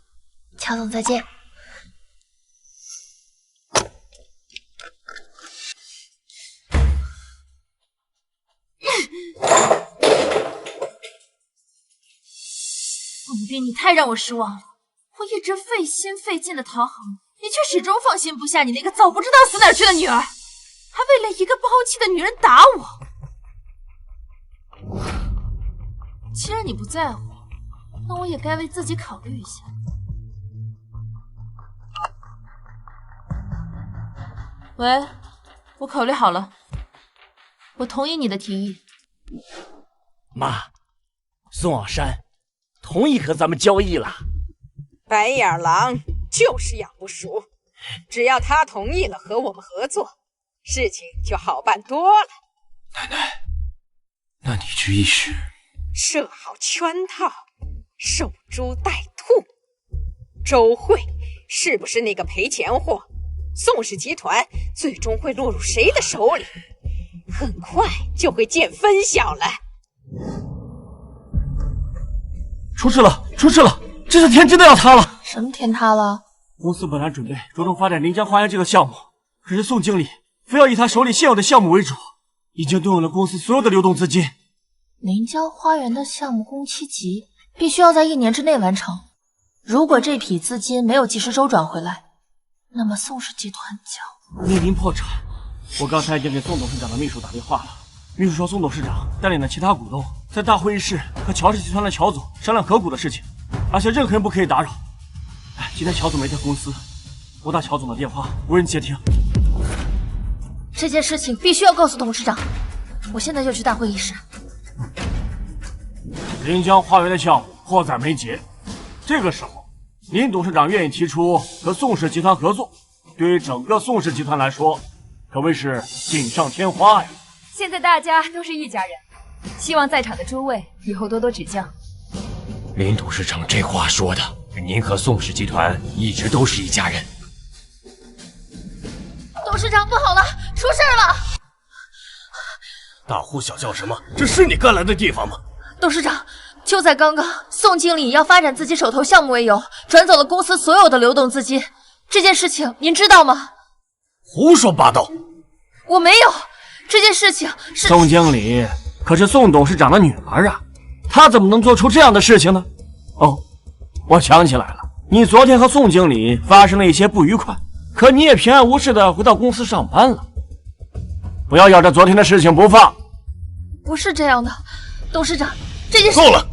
乔总，再见。凤斌，你太让我失望了。我一直费心费劲的讨好你，你却始终放心不下你那个早不知道死哪儿去的女儿，还为了一个不好气的女人打我。既然你不在乎，那我也该为自己考虑一下。喂，我考虑好了，我同意你的提议。妈，宋小山同意和咱们交易了。白眼狼就是养不熟，只要他同意了和我们合作，事情就好办多了。奶奶，那你这意识？设好圈套，守株待兔。周慧是不是那个赔钱货？宋氏集团最终会落入谁的手里？很快就会见分晓了。出事了！出事了！这次天真的要塌了！什么天塌了？公司本来准备着重发展临江花园这个项目，可是宋经理非要以他手里现有的项目为主，已经动用了公司所有的流动资金。临江花园的项目工期急，必须要在1年之内完成。如果这笔资金没有及时周转回来，那么宋氏集团将面临破产。我刚才已经给宋董事长的秘书打电话了，秘书说宋董事长带领的其他股东在大会议室和乔氏集团的乔总商量合股的事情，而且任何人不可以打扰。今天乔总没在公司，我打乔总的电话无人接听。这件事情必须要告诉董事长，我现在就去大会议室。临江花园的项目迫在眉睫，这个时候林董事长愿意提出和宋氏集团合作，对于整个宋氏集团来说可谓是锦上添花呀。现在大家都是一家人，希望在场的诸位以后多多指教。林董事长这话说的，您和宋氏集团一直都是一家人。董事长，不好了，出事了！大呼小叫什么？这是你该来的地方吗？董事长，就在刚刚，宋经理要发展自己手头项目为由，转走了公司所有的流动资金。这件事情您知道吗？胡说八道！我没有，这件事情是宋经理可是宋董事长的女儿啊，她怎么能做出这样的事情呢？哦，我想起来了，你昨天和宋经理发生了一些不愉快，可你也平安无事的回到公司上班了。不要咬着昨天的事情不放。不是这样的，董事长，这件事够了。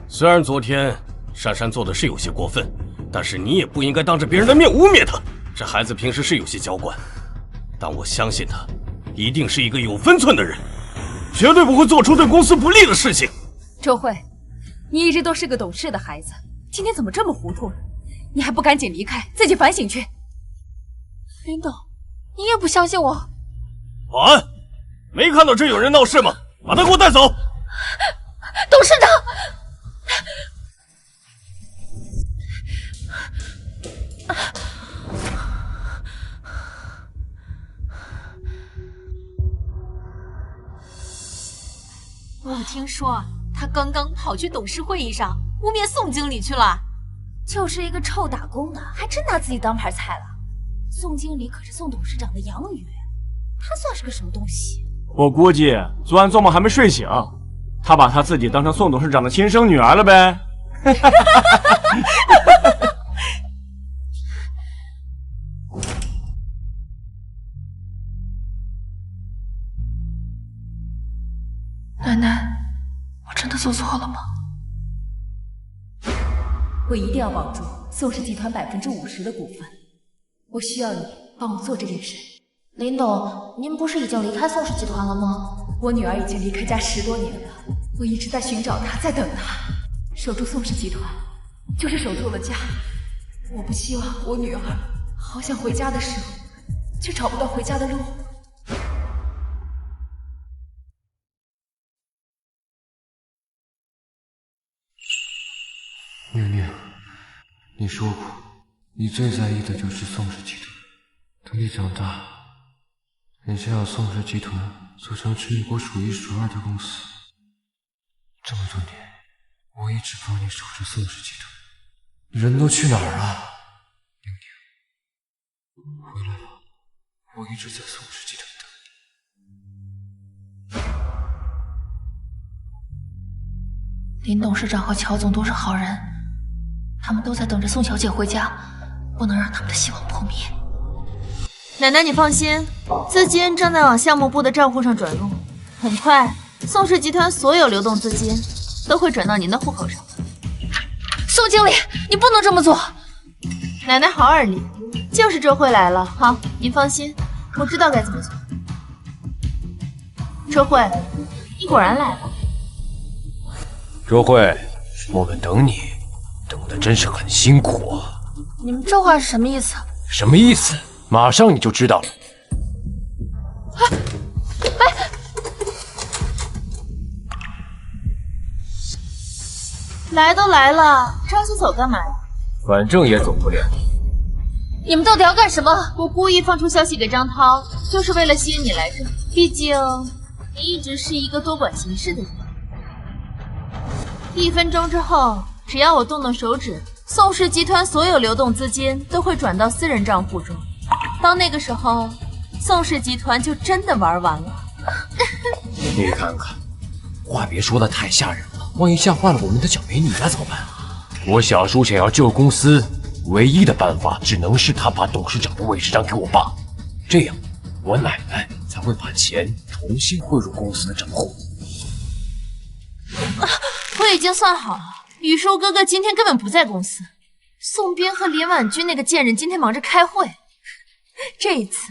虽然昨天珊珊做的是有些过分，但是你也不应该当着别人的面污蔑她。这孩子平时是有些娇惯，但我相信他一定是一个有分寸的人，绝对不会做出对公司不利的事情。周慧，你一直都是个懂事的孩子，今天怎么这么糊涂了？你还不赶紧离开，自己反省去。林董，你也不相信我？保安，没看到这有人闹事吗？把他给我带走。董事长。我听说他刚刚跑去董事会议上污蔑宋经理去了。就是一个臭打工的，还真拿自己当盘菜了。宋经理可是宋董事长的养女，他算是个什么东西？我估计昨晚做梦还没睡醒，他把他自己当成宋董事长的亲生女儿了呗。奶奶，做错了吗？我一定要保住宋氏集团50%的股份，我需要你帮我做这件事。林董，您不是已经离开宋氏集团了吗？我女儿已经离开家10多年了，我一直在寻找她，在等她。守住宋氏集团，就是守住了家。我不希望我女儿好想回家的时候，却找不到回家的路。宁宁，你说过，你最在意的就是宋氏集团。等你长大，你想要宋氏集团做成全国数1数2的公司。这么多年，我一直帮你守着宋氏集团。人都去哪儿了？宁宁，回来吧，我一直在宋氏集团等你。林董事长和乔总都是好人，他们都在等着宋小姐回家，不能让他们的希望破灭。奶奶，你放心，资金正在往项目部的账户上转入，很快宋氏集团所有流动资金都会转到您的户口上。宋经理，你不能这么做！奶奶好耳力，就是周慧来了。好，您放心，我知道该怎么做。周慧，你果然来了。周慧，我们等你，等的真是很辛苦啊。你们这话是什么意思？什么意思？马上你就知道了。来都来了，着急走干嘛呀？反正也走不了。你们到底要干什么？我故意放出消息给张涛，就是为了吸引你来这。毕竟你一直是一个多管闲事的人。1分钟之后，只要我动动手指，宋氏集团所有流动资金都会转到私人账户中。到那个时候，宋氏集团就真的玩完了。你看看，话别说的太吓人了，万一吓坏了我们的小美女该怎么办？我小叔想要救公司，唯一的办法只能是他把董事长的位置让给我爸，这样我奶奶才会把钱重新汇入公司的账户。我已经算好了，雨树哥哥今天根本不在公司，宋斌和林婉君那个贱人今天忙着开会。这一次，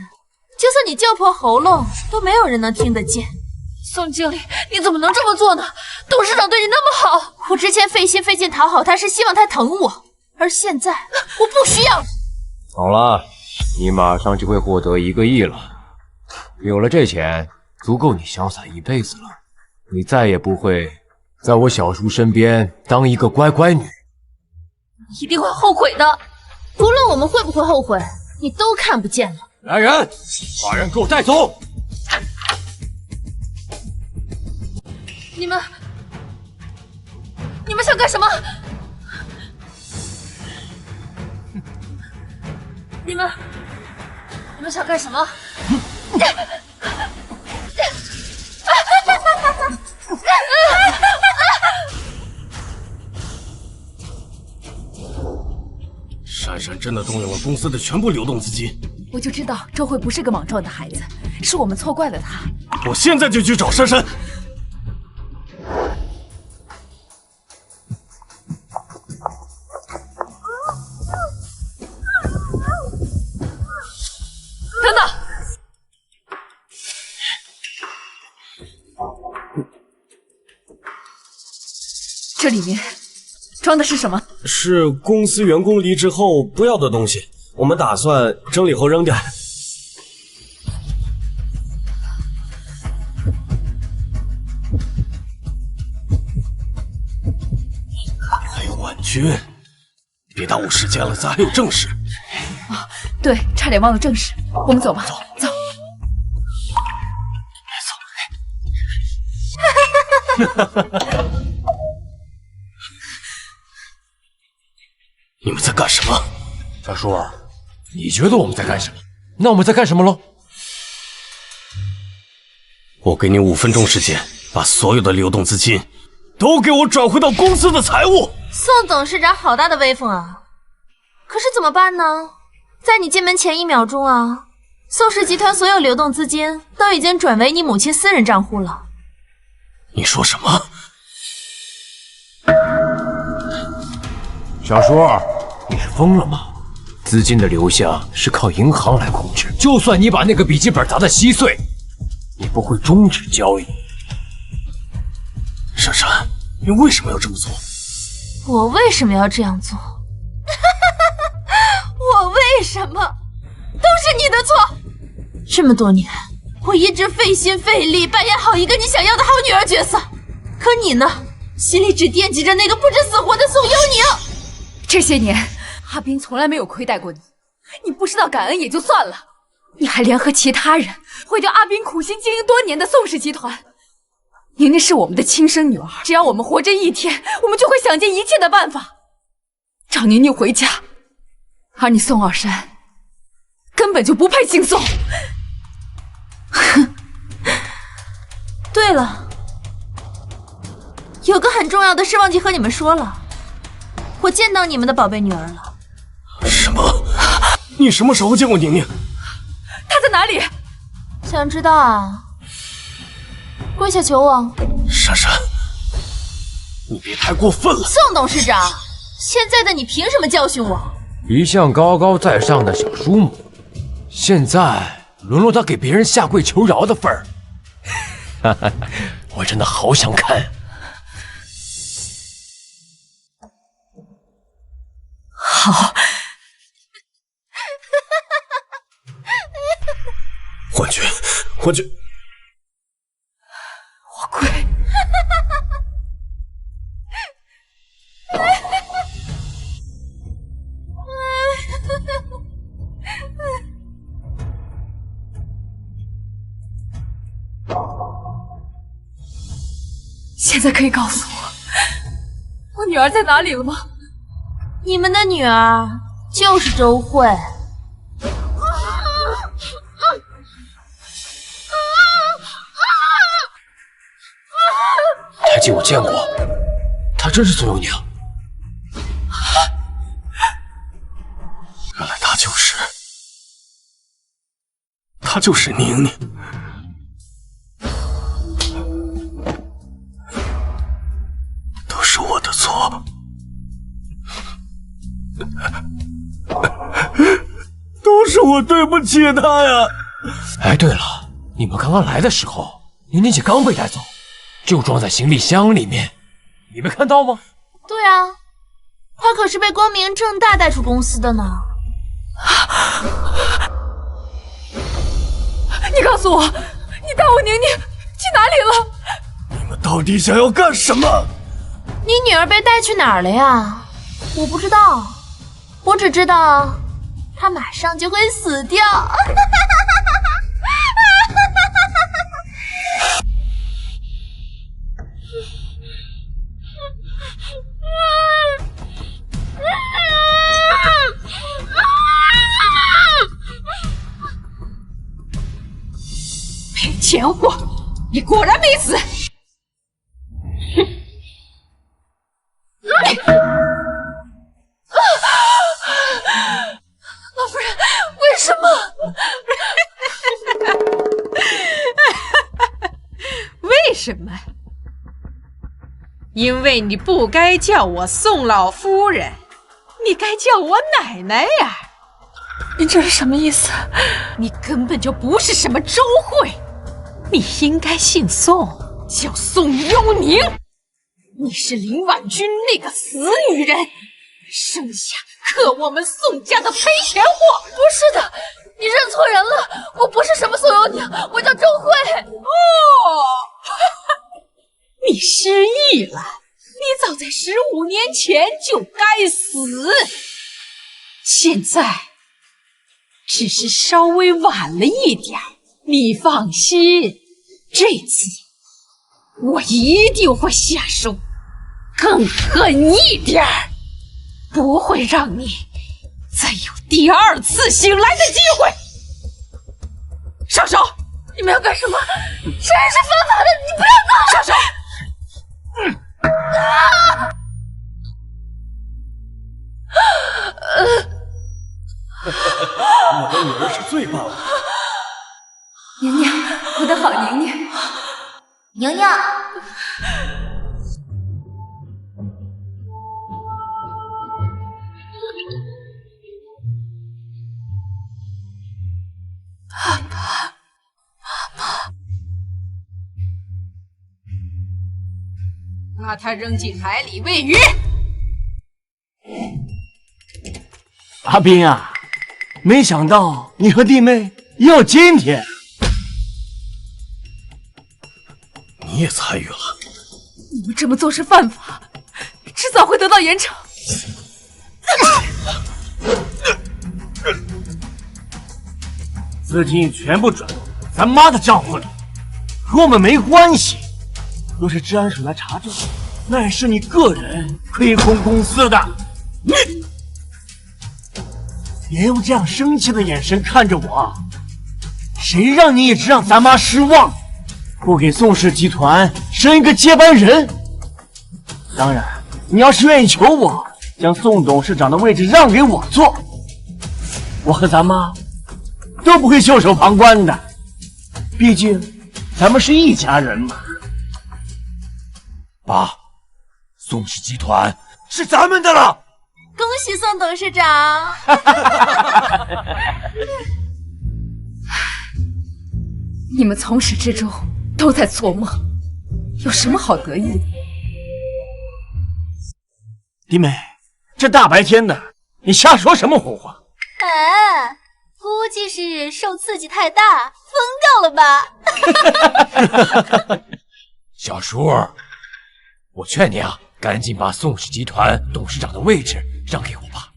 就算你叫破喉咙，都没有人能听得见。宋经理，你怎么能这么做呢？董事长对你那么好，我之前费心费劲讨好他，是希望他疼我，而现在我不需要。好了，你马上就会获得1个亿了，有了这钱，足够你潇洒一辈子了。你再也不会在我小叔身边当一个乖乖女，你一定会后悔的。无论我们会不会后悔，你都看不见了。来人，把人给我带走！你们想干什么？你们想干什么？珊珊真的动用了公司的全部流动资金，我就知道周慧不是个莽撞的孩子，是我们错怪了她。我现在就去找珊珊。等等，这里面装的是什么？是公司员工离职后不要的东西，我们打算整理后扔掉。还有婉君，别耽误时间了，咱还有正事。啊，对，差点忘了正事，我们走吧，走。你们在干什么？大叔，你觉得我们在干什么？那我们在干什么喽？我给你5分钟时间，把所有的流动资金都给我转回到公司的财务。宋董事长好大的威风啊！可是怎么办呢？在你进门前1秒钟啊，宋氏集团所有流动资金都已经转为你母亲私人账户了。你说什么？小叔，你是疯了吗？资金的流向是靠银行来控制，就算你把那个笔记本砸得稀碎，也不会终止交易。珊珊，你为什么要这么做？我为什么要这样做？我为什么？都是你的错！这么多年，我一直费心费力扮演好一个你想要的好女儿角色，可你呢，心里只惦记着那个不知死活的宋幽宁。这些年，阿斌从来没有亏待过你，你不知道感恩也就算了，你还联合其他人毁掉阿斌苦心经营多年的宋氏集团。宁宁是我们的亲生女儿，只要我们活着一天，我们就会想尽一切的办法找宁宁回家。而你宋二山根本就不配姓宋。哼。对了，有个很重要的事忘记和你们说了，我见到你们的宝贝女儿了。什么？你什么时候见过宁宁？她在哪里？想知道啊？跪下求我。珊珊，你别太过分了。宋董事长，现在的你凭什么教训我？一向高高在上的小叔母，现在沦落到给别人下跪求饶的份儿，我真的好想看。好，幻觉，幻觉，我跪。现在可以告诉我女儿在哪里了吗？你们的女儿就是周慧。太极我见过，她真是宋幽宁。原来她就是宁宁。都是我的错，都是我对不起她呀。哎，对了，你们刚刚来的时候，宁宁姐刚被带走，就装在行李箱里面，你没看到吗？对啊，她可是被光明正大带出公司的呢。你告诉我，你带我宁宁去哪里了？你们到底想要干什么？你女儿被带去哪儿了呀？我不知道，我只知道她马上就会死掉。赔钱货，你果然没死！老夫人，为什么？为什么？因为你不该叫我宋老夫人，你该叫我奶奶呀！您这是什么意思？你根本就不是什么周慧，你应该姓宋，叫宋幽宁。你是林婉君那个死女人，生下克我们宋家的赔钱货。不是的，你认错人了，我不是什么宋幽宁，我叫周慧。哦，你失忆了，你早在15年前就该死，现在只是稍微晚了一点。你放心，这次我一定会下手更狠一点，不会让你再有第二次醒来的机会。上手！你们要干什么？杀人是犯法的，你不要动！上手！我的女儿是最棒的。宁宁，我的好宁宁，宁宁。把他扔进海里喂鱼。阿斌啊，没想到你和弟妹也有今天。你也参与了？你们这么做是犯法，迟早会得到严惩。资金全部转到咱妈的账户里，和我们没关系。若是治安署来查证，那也是你个人亏空公司的。你别用这样生气的眼神看着我，谁让你一直让咱妈失望，不给宋氏集团生一个接班人？当然，你要是愿意求我将宋董事长的位置让给我做，我和咱妈都不会袖手旁观的，毕竟咱们是一家人嘛。爸，宋氏集团是咱们的了。恭喜宋董事长！你们从始至终都在做梦，有什么好得意的？弟妹，这大白天的，你瞎说什么胡话？哎，估计是受刺激太大，疯掉了吧？小叔，我劝你啊，赶紧把宋氏集团董事长的位置让给我吧。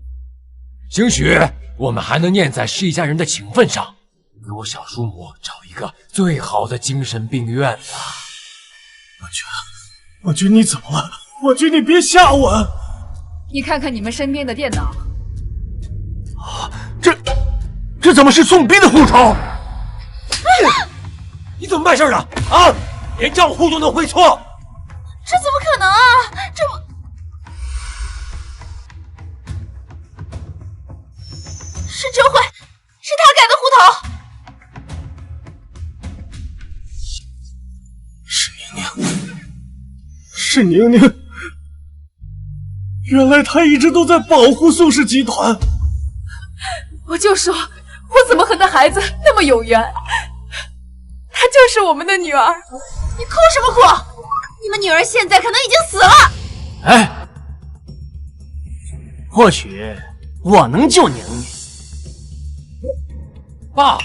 兴许我们还能念在是一家人的情分上，给我小叔母找一个最好的精神病院了。我觉你怎么了？我觉你别吓我。你看看你们身边的电脑，这怎么是宋斌的户头？你怎么办事的啊？连账户都能会错？这怎么可能啊？这不是周慧，是他改的户头。是宁宁，原来她一直都在保护宋氏集团。我就说，我怎么和那孩子那么有缘？她就是我们的女儿。你哭什么哭？你们女儿现在可能已经死了。哎，或许我能救宁宁。爸，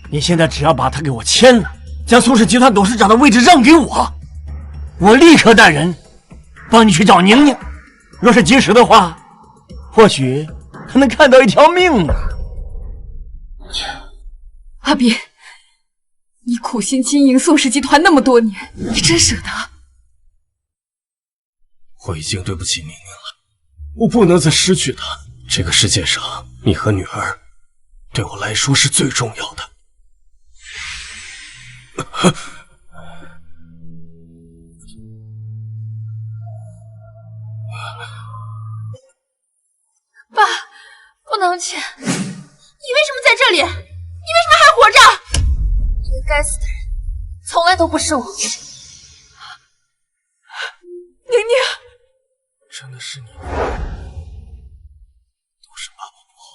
你现在只要把她给我签了，将宋氏集团董事长的位置让给我，我立刻带人帮你去找宁宁。若是及时的话，或许还能看到一条命呢。阿斌，你苦心经营宋氏集团那么多年，你真舍得？我已经对不起宁宁了，我不能再失去她。这个世界上，你和女儿对我来说是最重要的。爸，不能去！你为什么在这里？你为什么还活着？这个该死的人，从来都不是我。宁宁，真的是你，都是爸爸不好。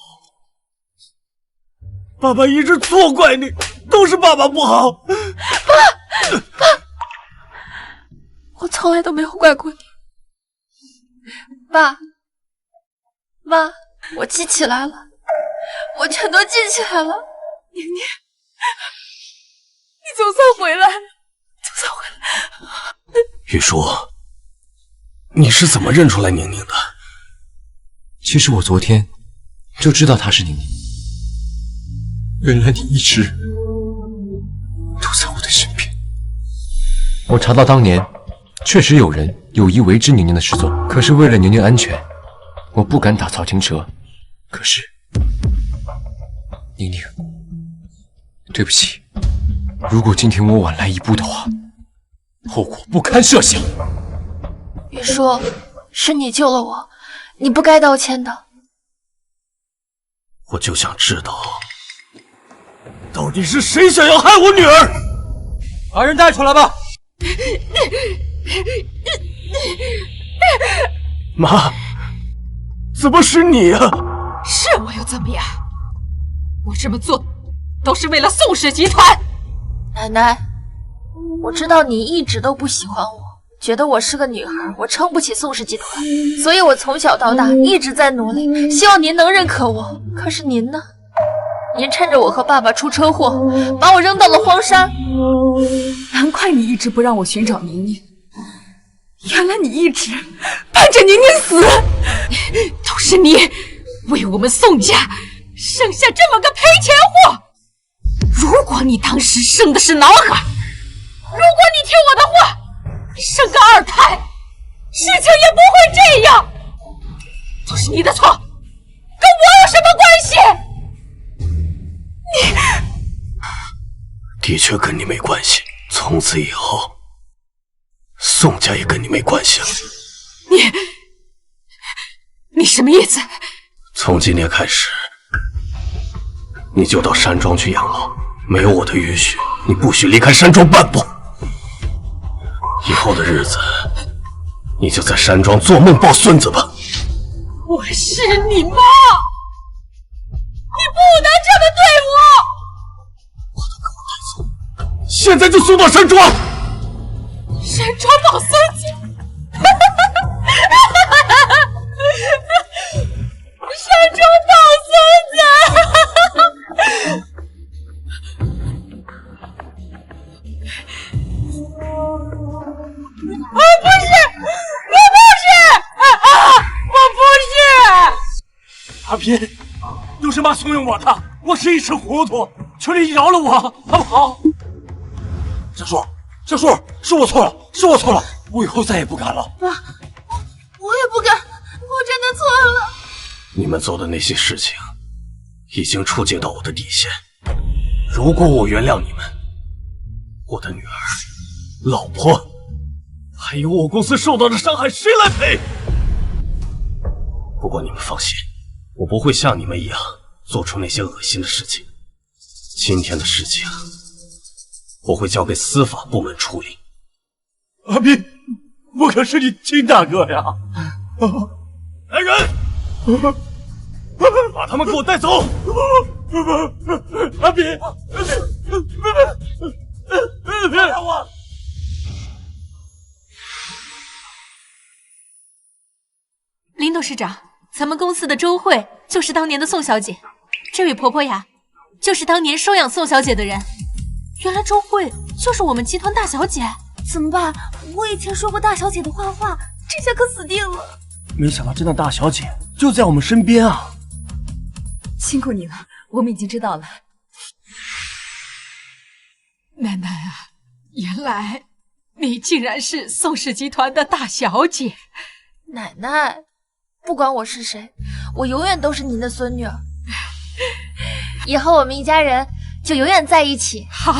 爸爸一直错怪你，都是爸爸不好。爸，我从来都没有怪过你。爸，妈，我记起来了，我全都记起来了。宁宁，你总算回来了，总算回来。玉书，你是怎么认出来宁宁的？其实我昨天就知道她是宁宁。原来你一直都在我的身边。我查到当年确实有人有意为之宁宁的失踪，可是为了宁宁安全，我不敢打草惊蛇。可是，宁宁，对不起，如果今天我晚来一步的话，后果不堪设想。玉书，是你救了我，你不该道歉的。我就想知道，到底是谁想要害我女儿？把人带出来吧！妈，怎么是你啊？是我又怎么样？我这么做都是为了宋氏集团。奶奶，我知道你一直都不喜欢我，觉得我是个女孩，我撑不起宋氏集团，所以我从小到大一直在努力，希望您能认可我。可是您呢？您趁着我和爸爸出车祸，把我扔到了荒山。难怪你一直不让我寻找宁宁，原来你一直盼着宁宁死，都是你为我们宋家生下这么个赔钱货。如果你当时生的是男孩，如果你听我的话，生个二胎，事情也不会这样。都是你的错，跟我有什么关系？的确跟你没关系。从此以后，宋家也跟你没关系了。你什么意思？从今天开始，你就到山庄去养老，没有我的允许，你不许离开山庄半步。以后的日子，你就在山庄做梦抱孙子吧。我是你妈，你不能这么对我！现在就送到山庄。山庄抱孙子，山庄抱孙子。阿斌，都是妈怂恿我的，我是一时糊涂，求你饶了我，好不好？小树，是我错了，我以后再也不敢了。爸，我也不敢，我真的错了。你们做的那些事情，已经触及到我的底线。如果我原谅你们，我的女儿、老婆，还有我公司受到的伤害，谁来赔？不过你们放心，我不会像你们一样做出那些恶心的事情。今天的事情，我会交给司法部门处理。阿斌，我可是你亲大哥呀！来人，把他们给我带走！阿斌，别打我！林董事长，咱们公司的周慧就是当年的宋小姐，这位婆婆呀，就是当年收养宋小姐的人。原来周慧就是我们集团大小姐。怎么办？我以前说过大小姐的坏话，这下可死定了。没想到真的大小姐就在我们身边啊！辛苦你了，我们已经知道了。奶奶啊，原来你竟然是宋氏集团的大小姐。奶奶，不管我是谁，我永远都是您的孙女儿。以后我们一家人就永远在一起。好。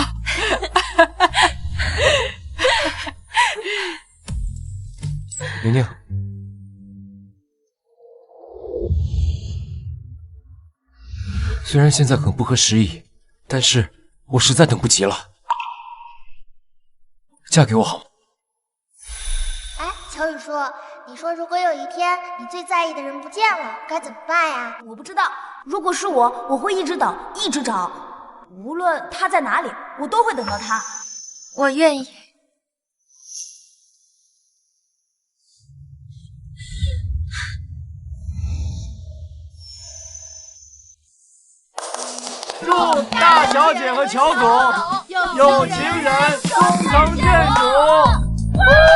宁宁，虽然现在很不合时宜，但是我实在等不及了。嫁给我好吗？哎，乔雨叔，你说如果有一天你最在意的人不见了，该怎么办呀？我不知道，如果是我，我会一直等，一直找，无论他在哪里，我都会等到他。我愿意。祝大小姐和乔总有情人终成眷